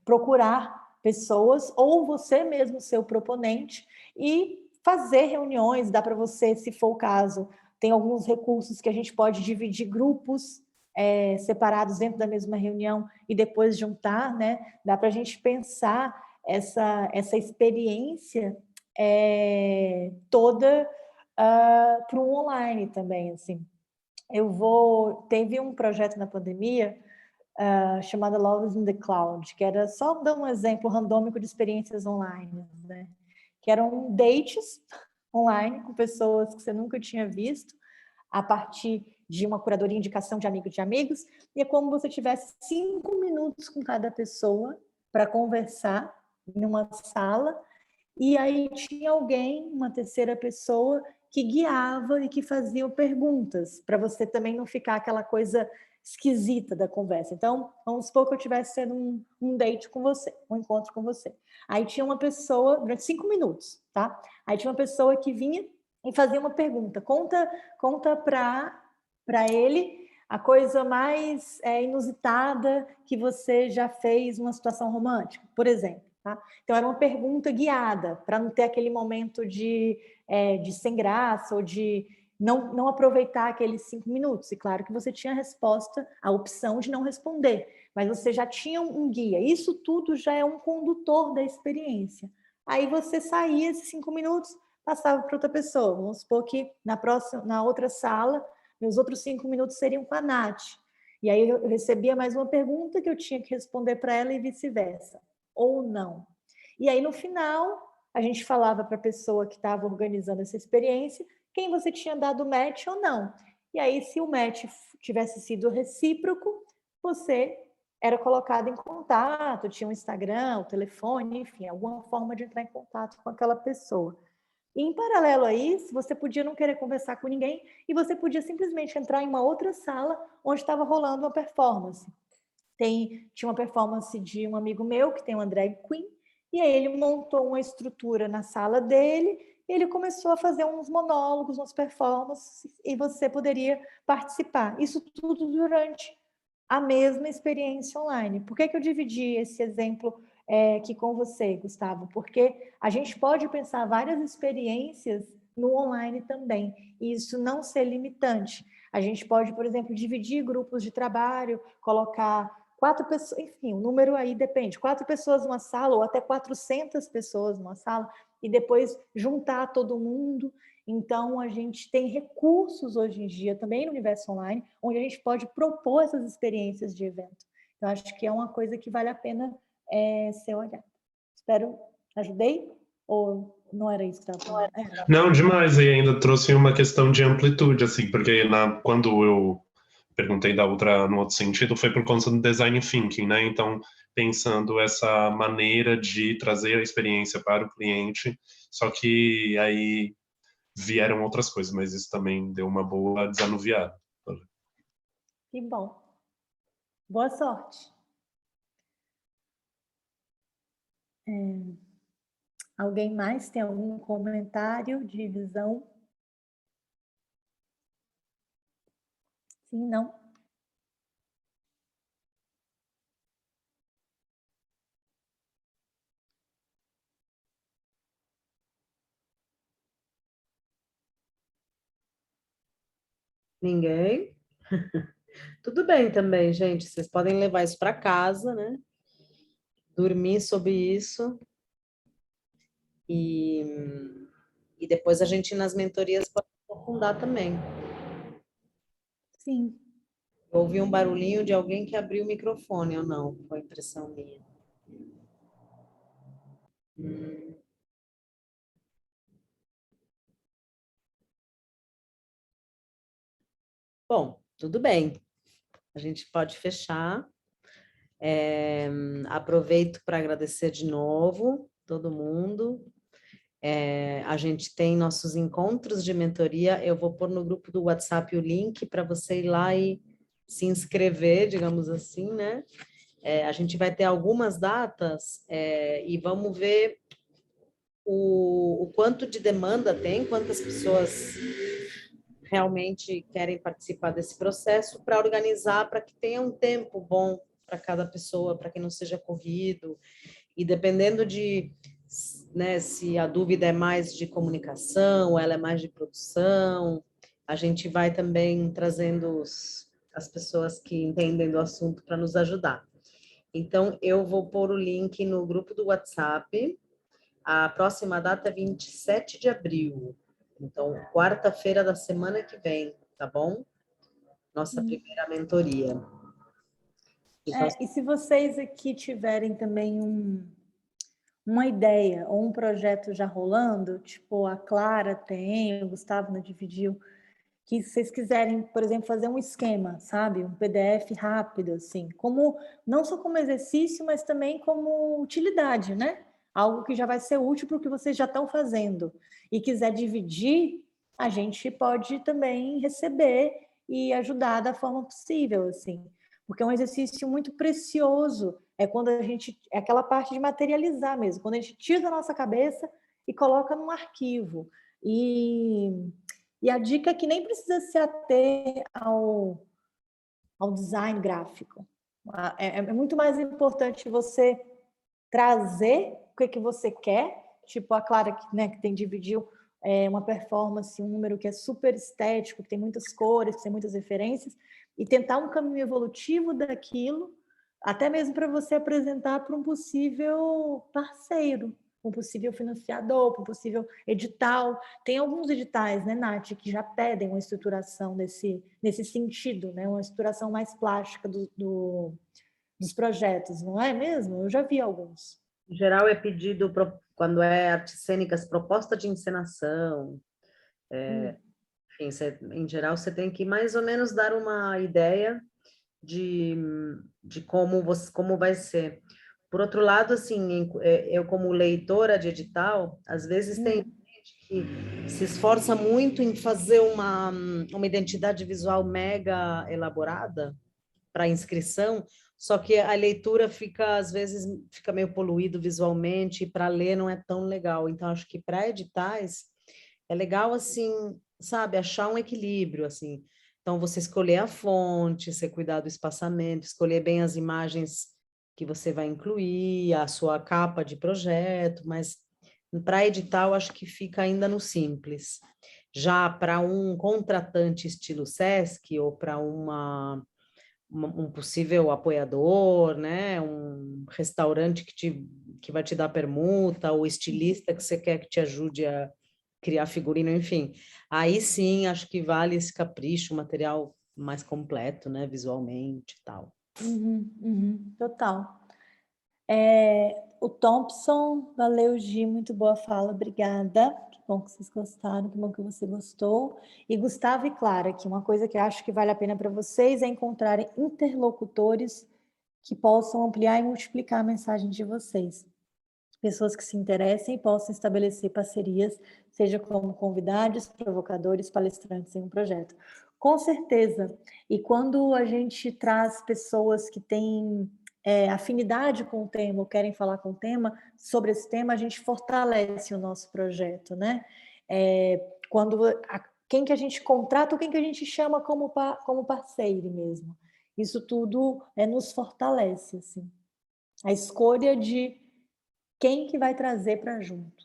procurar pessoas, ou você mesmo ser o proponente, e fazer reuniões. Dá para você, se for o caso, tem alguns recursos que a gente pode dividir grupos separados dentro da mesma reunião e depois juntar, né? Dá para a gente pensar essa experiência toda para o online também, assim. Teve um projeto na pandemia chamado Love in the Cloud, que era, só dar um exemplo randômico de experiências online, né? Que eram dates online com pessoas que você nunca tinha visto, a partir de uma curadoria, indicação de amigos, e é como você tivesse 5 minutos com cada pessoa para conversar em uma sala, e aí tinha alguém, uma terceira pessoa, que guiava e que fazia perguntas, para você também não ficar aquela coisa esquisita da conversa. Então, vamos supor que eu estivesse tendo um date com você, um encontro com você. Aí tinha uma pessoa, durante 5 minutos, tá? Aí tinha uma pessoa que vinha e fazia uma pergunta. Conta para ele a coisa mais inusitada que você já fez numa situação romântica, por exemplo. Tá? Então, era uma pergunta guiada, para não ter aquele momento de sem graça, ou de não aproveitar aqueles 5 minutos. E claro que você tinha a resposta, a opção de não responder, mas você já tinha um guia. Isso tudo já é um condutor da experiência. Aí você saía esses 5 minutos, passava para outra pessoa. Vamos supor que na outra sala, meus outros 5 minutos seriam com a Nath. E aí eu recebia mais uma pergunta que eu tinha que responder para ela, e vice-versa. Ou não. E aí, no final, a gente falava para a pessoa que estava organizando essa experiência quem você tinha dado match ou não. E aí, se o match tivesse sido recíproco, você era colocado em contato, tinha um Instagram, um telefone, enfim, alguma forma de entrar em contato com aquela pessoa. E, em paralelo a isso, você podia não querer conversar com ninguém e você podia simplesmente entrar em uma outra sala onde estava rolando uma performance. Tinha uma performance de um amigo meu, que tem uma drag queen, e aí ele montou uma estrutura na sala dele, e ele começou a fazer uns monólogos, umas performances, e você poderia participar. Isso tudo durante a mesma experiência online. Por que eu dividi esse exemplo aqui com você, Gustavo? Porque a gente pode pensar várias experiências no online também, e isso não ser limitante. A gente pode, por exemplo, dividir grupos de trabalho, colocar 4 pessoas, enfim, o número aí depende, 4 pessoas numa sala, ou até 400 pessoas numa sala, e depois juntar todo mundo. Então, a gente tem recursos hoje em dia, também no universo online, onde a gente pode propor essas experiências de evento. Então, acho que é uma coisa que vale a pena ser olhada. Espero, ajudei? Ou não era isso que estava falando? Não, demais, e ainda trouxe uma questão de amplitude, assim, porque quando eu perguntei no outro sentido, foi por conta do design thinking, né? Então, pensando essa maneira de trazer a experiência para o cliente, só que aí vieram outras coisas, mas isso também deu uma boa desanuviada. Que bom. Boa sorte. Alguém mais tem algum comentário de visão? Sim, não? Ninguém? Tudo bem também, gente. Vocês podem levar isso para casa, né? Dormir sobre isso. E depois a gente, nas mentorias, pode aprofundar também. Sim. Eu ouvi um barulhinho de alguém que abriu o microfone, ou não? Foi impressão minha. Bom, tudo bem. A gente pode fechar. Aproveito para agradecer de novo todo mundo. A gente tem nossos encontros de mentoria. Eu vou pôr no grupo do WhatsApp o link para você ir lá e se inscrever, digamos assim, né? A gente vai ter algumas datas e vamos ver o quanto de demanda tem, quantas pessoas realmente querem participar desse processo, para organizar, para que tenha um tempo bom para cada pessoa, para que não seja corrido. E dependendo de, né, se a dúvida é mais de comunicação, ela é mais de produção, a gente vai também trazendo as pessoas que entendem do assunto para nos ajudar. Então, eu vou pôr o link no grupo do WhatsApp. A próxima data é 27 de abril. Então, quarta-feira da semana que vem, tá bom? Nossa primeira mentoria. Então, E se vocês aqui tiverem também uma ideia ou um projeto já rolando, tipo a Clara tem, o Gustavo não dividiu, que vocês quiserem, por exemplo, fazer um esquema, sabe? Um PDF rápido, assim, como não só como exercício, mas também como utilidade, né? Algo que já vai ser útil para o que vocês já estão fazendo. E quiser dividir, a gente pode também receber e ajudar da forma possível, assim. Porque é um exercício muito precioso. É quando a gente... É aquela parte de materializar mesmo. Quando a gente tira da nossa cabeça e coloca num arquivo. E a dica é que nem precisa se ater ao design gráfico. É muito mais importante você trazer o que você quer, tipo a Clara, que tem dividiu uma performance, um número que é super estético, que tem muitas cores, que tem muitas referências, e tentar um caminho evolutivo daquilo, até mesmo para você apresentar para um possível parceiro, um possível financiador, para um possível edital. Tem alguns editais, né, Nath, que já pedem uma estruturação nesse sentido, né, uma estruturação mais plástica dos projetos, não é mesmo? Eu já vi alguns. em geral, é pedido, quando é artes cênicas, proposta de encenação. Enfim, em geral, você tem que mais ou menos dar uma ideia de como vai ser. Por outro lado, assim, eu como leitora de edital, às vezes tem gente que se esforça muito em fazer uma identidade visual mega elaborada para inscrição, só que a leitura às vezes fica meio poluído visualmente, e para ler não é tão legal. Então, acho que para editais é legal, assim, sabe, achar um equilíbrio, assim. Então, você escolher a fonte, você cuidar do espaçamento, escolher bem as imagens que você vai incluir, a sua capa de projeto, mas para edital, acho que fica ainda no simples. Já para um contratante estilo SESC ou para um possível apoiador, né? Um restaurante que vai te dar permuta, ou estilista que você quer que te ajude a criar figurino, enfim. Aí sim, acho que vale esse capricho, material mais completo, né? Visualmente e tal. Total. O Thompson, valeu, Gi, muito boa fala, obrigada. Que bom que vocês gostaram, que bom que você gostou. E Gustavo e Clara, que uma coisa que eu acho que vale a pena para vocês é encontrarem interlocutores que possam ampliar e multiplicar a mensagem de vocês. Pessoas que se interessem e possam estabelecer parcerias, seja como convidados, provocadores, palestrantes em um projeto. Com certeza. E quando a gente traz pessoas que têm afinidade com o tema, ou querem falar com o tema, sobre esse tema, a gente fortalece o nosso projeto, né? Quem que a gente contrata ou quem que a gente chama como parceiro mesmo. Isso tudo nos fortalece, assim. A escolha de quem que vai trazer para junto.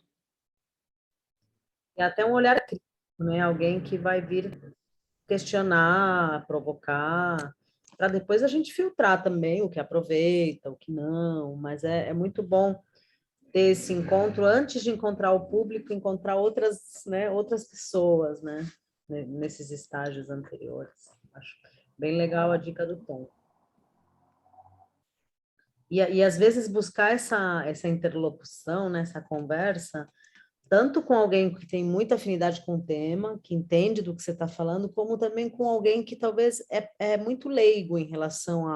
É até um olhar crítico, né? Alguém que vai vir questionar, provocar, para depois a gente filtrar também o que aproveita, o que não, mas é muito bom ter esse encontro antes de encontrar o público, encontrar outras pessoas, né? Nesses estágios anteriores. Acho bem legal a dica do Tom. E às vezes buscar essa interlocução, né, essa conversa, tanto com alguém que tem muita afinidade com o tema, que entende do que você está falando, como também com alguém que talvez é muito leigo em relação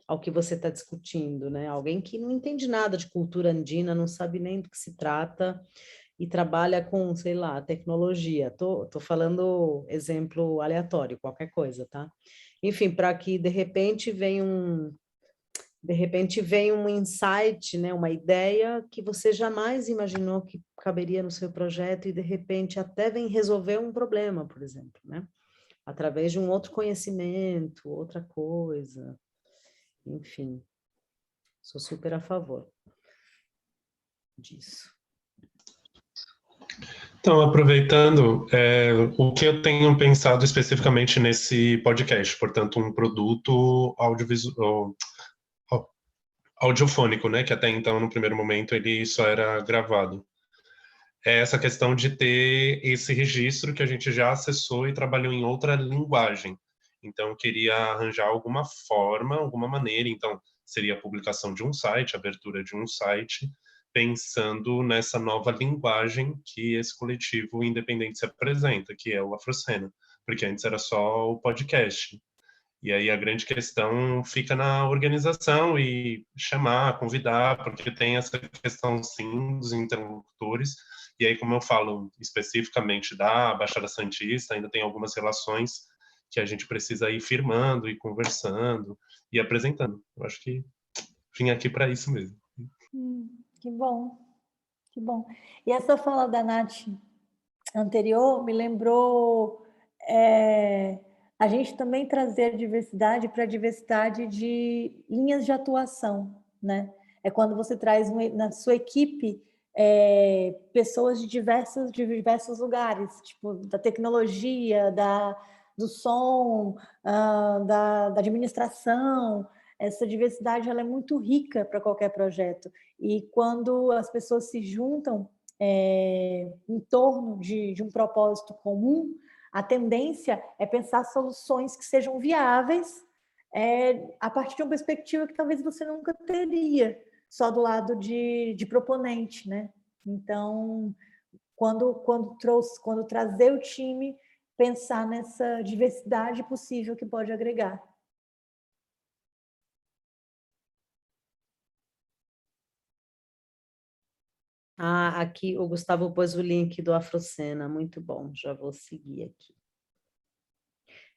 ao que você está discutindo, né? Alguém que não entende nada de cultura andina, não sabe nem do que se trata e trabalha com, sei lá, tecnologia. Tô falando exemplo aleatório, qualquer coisa, tá? Enfim, para que de repente venha um insight, né, uma ideia que você jamais imaginou que caberia no seu projeto e de repente até vem resolver um problema, por exemplo, né? Através de um outro conhecimento, outra coisa. enfim, sou super a favor disso. Então, aproveitando, o que eu tenho pensado especificamente nesse podcast, portanto, um produto audiovisual, audiofônico, né, que até então, no primeiro momento, ele só era gravado. É essa questão de ter esse registro que a gente já acessou e trabalhou em outra linguagem. Então, eu queria arranjar alguma forma, alguma maneira, então, seria a publicação de um site, a abertura de um site, pensando nessa nova linguagem que esse coletivo independente se apresenta, que é o Afrocena, porque antes era só o podcast. E aí a grande questão fica na organização e chamar, convidar, porque tem essa questão, sim, dos interlocutores. E aí, como eu falo especificamente da Baixada Santista, ainda tem algumas relações que a gente precisa ir firmando e conversando e apresentando. Eu acho que vim aqui para isso mesmo. Que bom, que bom. E essa fala da Nath anterior me lembrou a gente também trazer diversidade para a diversidade de linhas de atuação, né? É quando você traz na sua equipe pessoas de diversos lugares, tipo da tecnologia, do som, da administração. Essa diversidade ela é muito rica para qualquer projeto. E quando as pessoas se juntam em torno de um propósito comum, a tendência é pensar soluções que sejam viáveis a partir de uma perspectiva que talvez você nunca teria, só do lado de proponente, né? Então, quando trazer o time, pensar nessa diversidade possível que pode agregar. Aqui o Gustavo pôs o link do Afrocena, muito bom, já vou seguir aqui.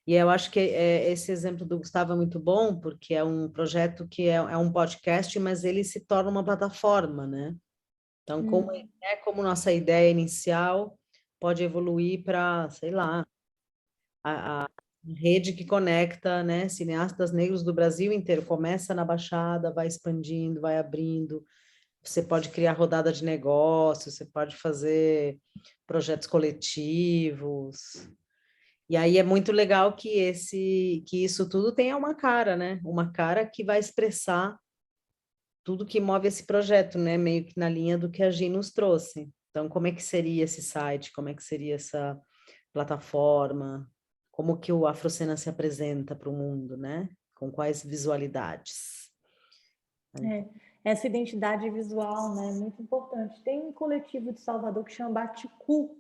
E eu acho que esse exemplo do Gustavo é muito bom, porque é um projeto que é um podcast, mas ele se torna uma plataforma, né? Então, como nossa ideia inicial pode evoluir para, sei lá, a rede que conecta, né, cineastas negros do Brasil inteiro, começa na Baixada, vai expandindo, vai abrindo. Você pode criar rodada de negócios, você pode fazer projetos coletivos. E aí é muito legal que isso tudo tenha uma cara, né? Uma cara que vai expressar tudo que move esse projeto, né? Meio que na linha do que a Gi nos trouxe. Então, como é que seria esse site? Como é que seria essa plataforma? Como que o Afrocena se apresenta para o mundo, né? Com quais visualidades? Essa identidade visual, né, é muito importante. Tem um coletivo de Salvador que chama Baticu.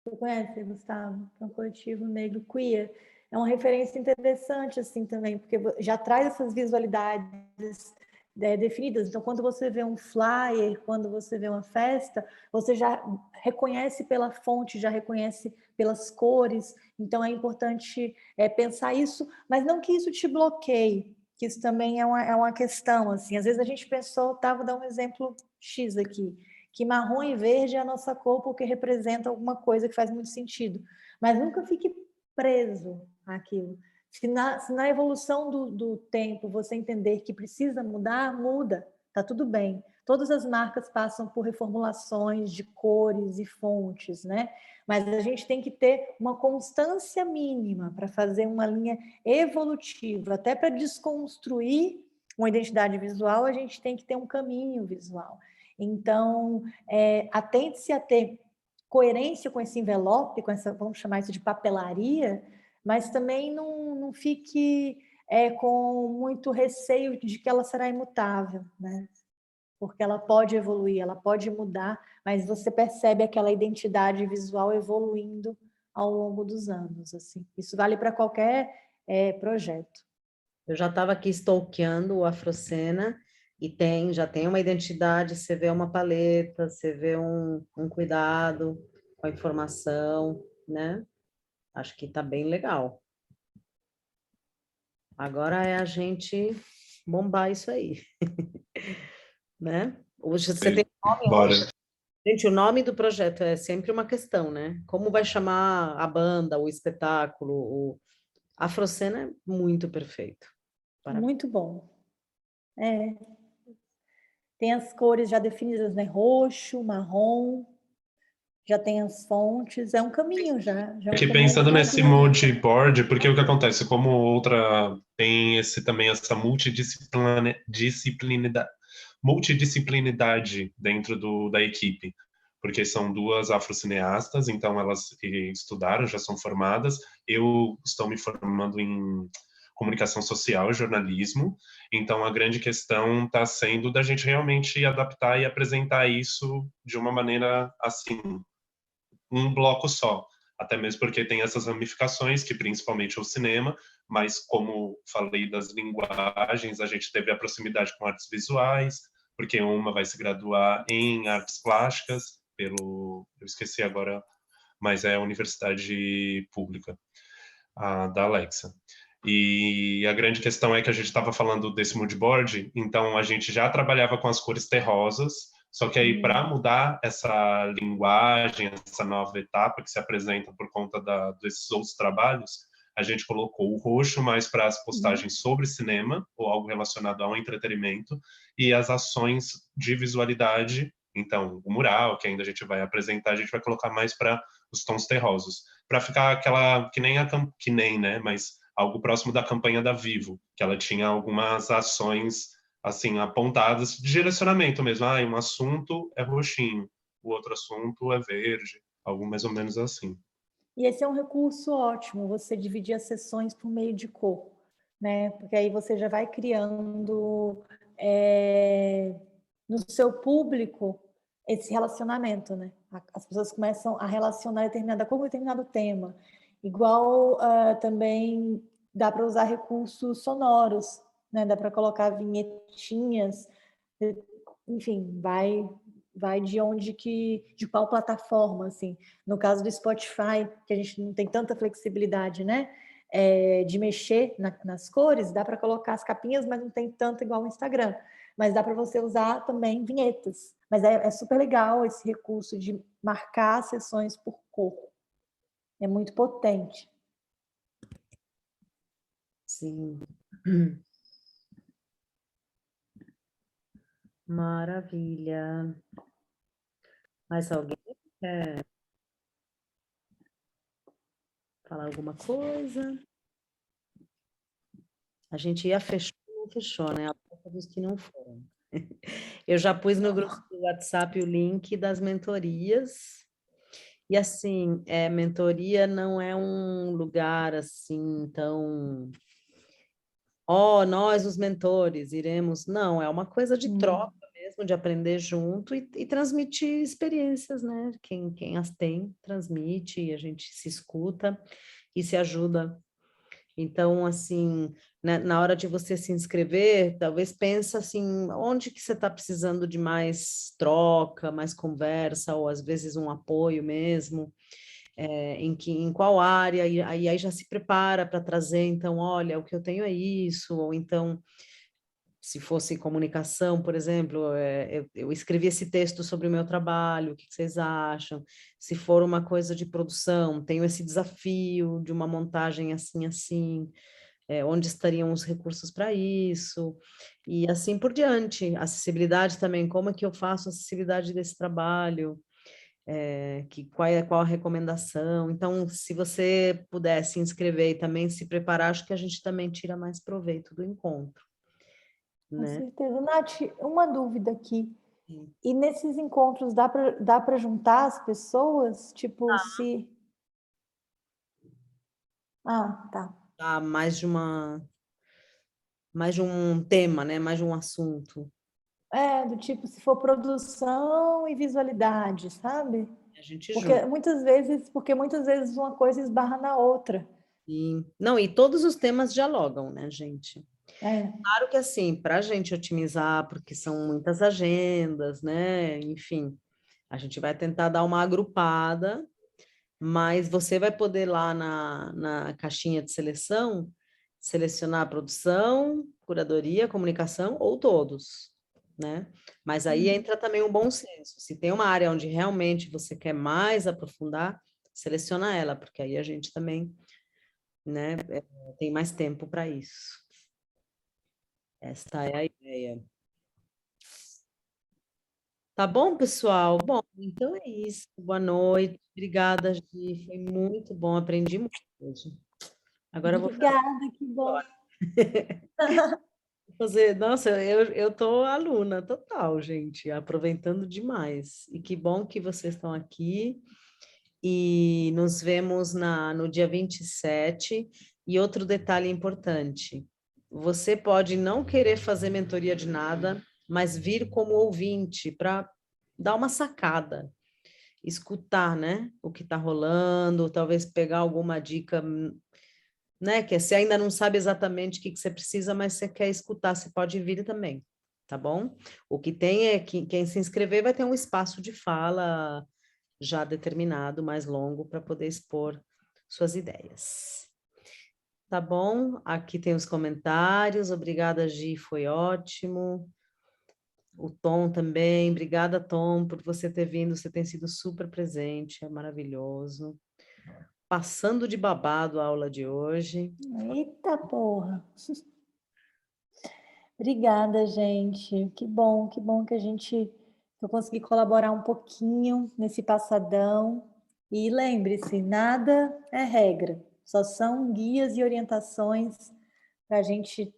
Você conhece, Gustavo? É um coletivo negro queer. É uma referência interessante, assim, também, porque já traz essas visualidades definidas. Então, quando você vê um flyer, quando você vê uma festa, você já reconhece pela fonte, já reconhece pelas cores. Então, é importante pensar isso, mas não que isso te bloqueie, que isso também é uma questão, assim. Às vezes a gente pensou, vou dar um exemplo X aqui, que marrom e verde é a nossa cor porque representa alguma coisa que faz muito sentido, mas nunca fique preso àquilo. Se na evolução do tempo você entender que precisa mudar, muda, tá tudo bem. Todas as marcas passam por reformulações de cores e fontes, né? Mas a gente tem que ter uma constância mínima para fazer uma linha evolutiva. Até para desconstruir uma identidade visual, a gente tem que ter um caminho visual. Então, atente-se a ter coerência com esse envelope, vamos chamar isso de papelaria, mas também não fique com muito receio de que ela será imutável, né? Porque ela pode evoluir, ela pode mudar, mas você percebe aquela identidade visual evoluindo ao longo dos anos, assim. Isso vale para qualquer projeto. Eu já estava aqui stalkeando o Afrocena e já tem uma identidade, você vê uma paleta, você vê um cuidado com a informação, né? Acho que está bem legal. Agora é a gente bombar isso aí. Né? Hoje você tem nome. Bora. Gente, o nome do projeto é sempre uma questão, né? Como vai chamar a banda, o espetáculo? Afrocena é muito perfeito. Muito bom. Tem as cores já definidas, né? Roxo, marrom, já tem as fontes, é um caminho já é um Aqui caminho pensando nesse educativo. mood board, porque o que acontece, como outra tem esse também essa multidisciplinidade dentro da equipe, porque são duas afrocineastas, então elas estudaram, já são formadas. Eu estou me formando em comunicação social, jornalismo, então a grande questão está sendo da gente realmente adaptar e apresentar isso de uma maneira assim, um bloco só, até mesmo porque tem essas ramificações, que principalmente é o cinema, mas como falei das linguagens, a gente teve a proximidade com artes visuais, porque uma vai se graduar em artes plásticas, eu esqueci agora, mas é a universidade pública, da Alexa. E a grande questão é que a gente estava falando desse mood board, então a gente já trabalhava com as cores terrosas, só que aí para mudar essa linguagem, essa nova etapa que se apresenta por conta desses outros trabalhos, a gente colocou o roxo mais para as postagens sobre cinema, ou algo relacionado ao entretenimento, e as ações de visualidade, então o mural, que ainda a gente vai apresentar, a gente vai colocar mais para os tons terrosos, para ficar aquela, que nem, né, mas algo próximo da campanha da Vivo, que ela tinha algumas ações assim apontadas de direcionamento mesmo. Um assunto é roxinho, o outro assunto é verde, algo mais ou menos assim. E esse é um recurso ótimo, você dividir as sessões por meio de cor, né? Porque aí você já vai criando no seu público esse relacionamento, né? As pessoas começam a relacionar determinada cor com determinado tema. Igual também dá para usar recursos sonoros, né? Dá para colocar vinhetinhas, enfim, vai de qual plataforma, assim. No caso do Spotify, que a gente não tem tanta flexibilidade, né? De mexer nas cores, dá para colocar as capinhas, mas não tem tanto igual o Instagram. Mas dá para você usar também vinhetas. Mas é super legal esse recurso de marcar sessões por cor. É muito potente. Sim. Maravilha. Mais alguém quer falar alguma coisa? A gente ia fechar, não fechou, né? A porta dos que não foram. Eu já pus no grupo do WhatsApp o link das mentorias. E assim, mentoria não é um lugar assim tão... nós, os mentores, iremos... Não, é uma coisa de troca mesmo, de aprender junto e transmitir experiências, né? Quem as tem, transmite, e a gente se escuta e se ajuda. Então, assim, né, na hora de você se inscrever, talvez pensa assim, onde que você está precisando de mais troca, mais conversa, ou às vezes um apoio mesmo, em qual área, e aí já se prepara para trazer, então, olha, o que eu tenho é isso, ou então, se fosse comunicação, por exemplo, eu escrevi esse texto sobre o meu trabalho, o que vocês acham? Se for uma coisa de produção, tenho esse desafio de uma montagem assim, assim, onde estariam os recursos para isso? E assim por diante. Acessibilidade também, como é que eu faço a acessibilidade desse trabalho? Qual a recomendação? Então, se você puder se inscrever e também se preparar, acho que a gente também tira mais proveito do encontro. Com Né? certeza. Nath, uma dúvida aqui. E nesses encontros dá para juntar as pessoas? Tipo, se... tá. Mais de um tema, né? Mais de um assunto. Do tipo, se for produção e visualidade, sabe? A gente Porque junta. muitas vezes uma coisa esbarra na outra. Não, e todos os temas dialogam, né, gente? É. Claro que assim, para a gente otimizar, porque são muitas agendas, né? Enfim, a gente vai tentar dar uma agrupada, mas você vai poder lá na caixinha de seleção, selecionar a produção, curadoria, comunicação ou todos, né? Mas aí entra também o bom senso. Se tem uma área onde realmente você quer mais aprofundar, seleciona ela, porque aí a gente também, né, tem mais tempo para isso. Esta é a ideia. Tá bom, pessoal? Bom, então é isso. Boa noite. Obrigada, Gi. Foi muito bom. Aprendi muito hoje. Agora eu vou Obrigada, que bom. fazer. Nossa, eu tô aluna total, gente. Aproveitando demais. E que bom que vocês estão aqui. E nos vemos no dia 27. E outro detalhe importante: você pode não querer fazer mentoria de nada, mas vir como ouvinte para dar uma sacada, escutar, né, o que está rolando, talvez pegar alguma dica, né, que você ainda não sabe exatamente o que você precisa, mas você quer escutar, você pode vir também, tá bom? O que tem é que quem se inscrever vai ter um espaço de fala já determinado, mais longo, para poder expor suas ideias. Tá bom? Aqui tem os comentários. Obrigada, Gi, foi ótimo. O Tom também. Obrigada, Tom, por você ter vindo. Você tem sido super presente, é maravilhoso. Passando de babado a aula de hoje. Eita porra! Obrigada, gente. Que bom que eu consegui colaborar um pouquinho nesse passadão. E lembre-se, nada é regra, só são guias e orientações para a gente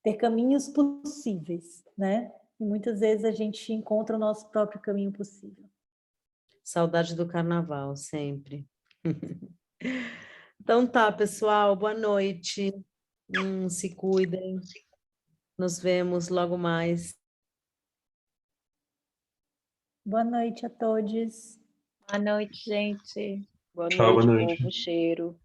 ter caminhos possíveis, né? E muitas vezes a gente encontra o nosso próprio caminho possível. Saudade do carnaval, sempre. Então tá, pessoal, boa noite. Se cuidem. Nos vemos logo mais. Boa noite a todos. Boa noite, gente. Boa Tchau, boa noite, noite. povo. Cheiro.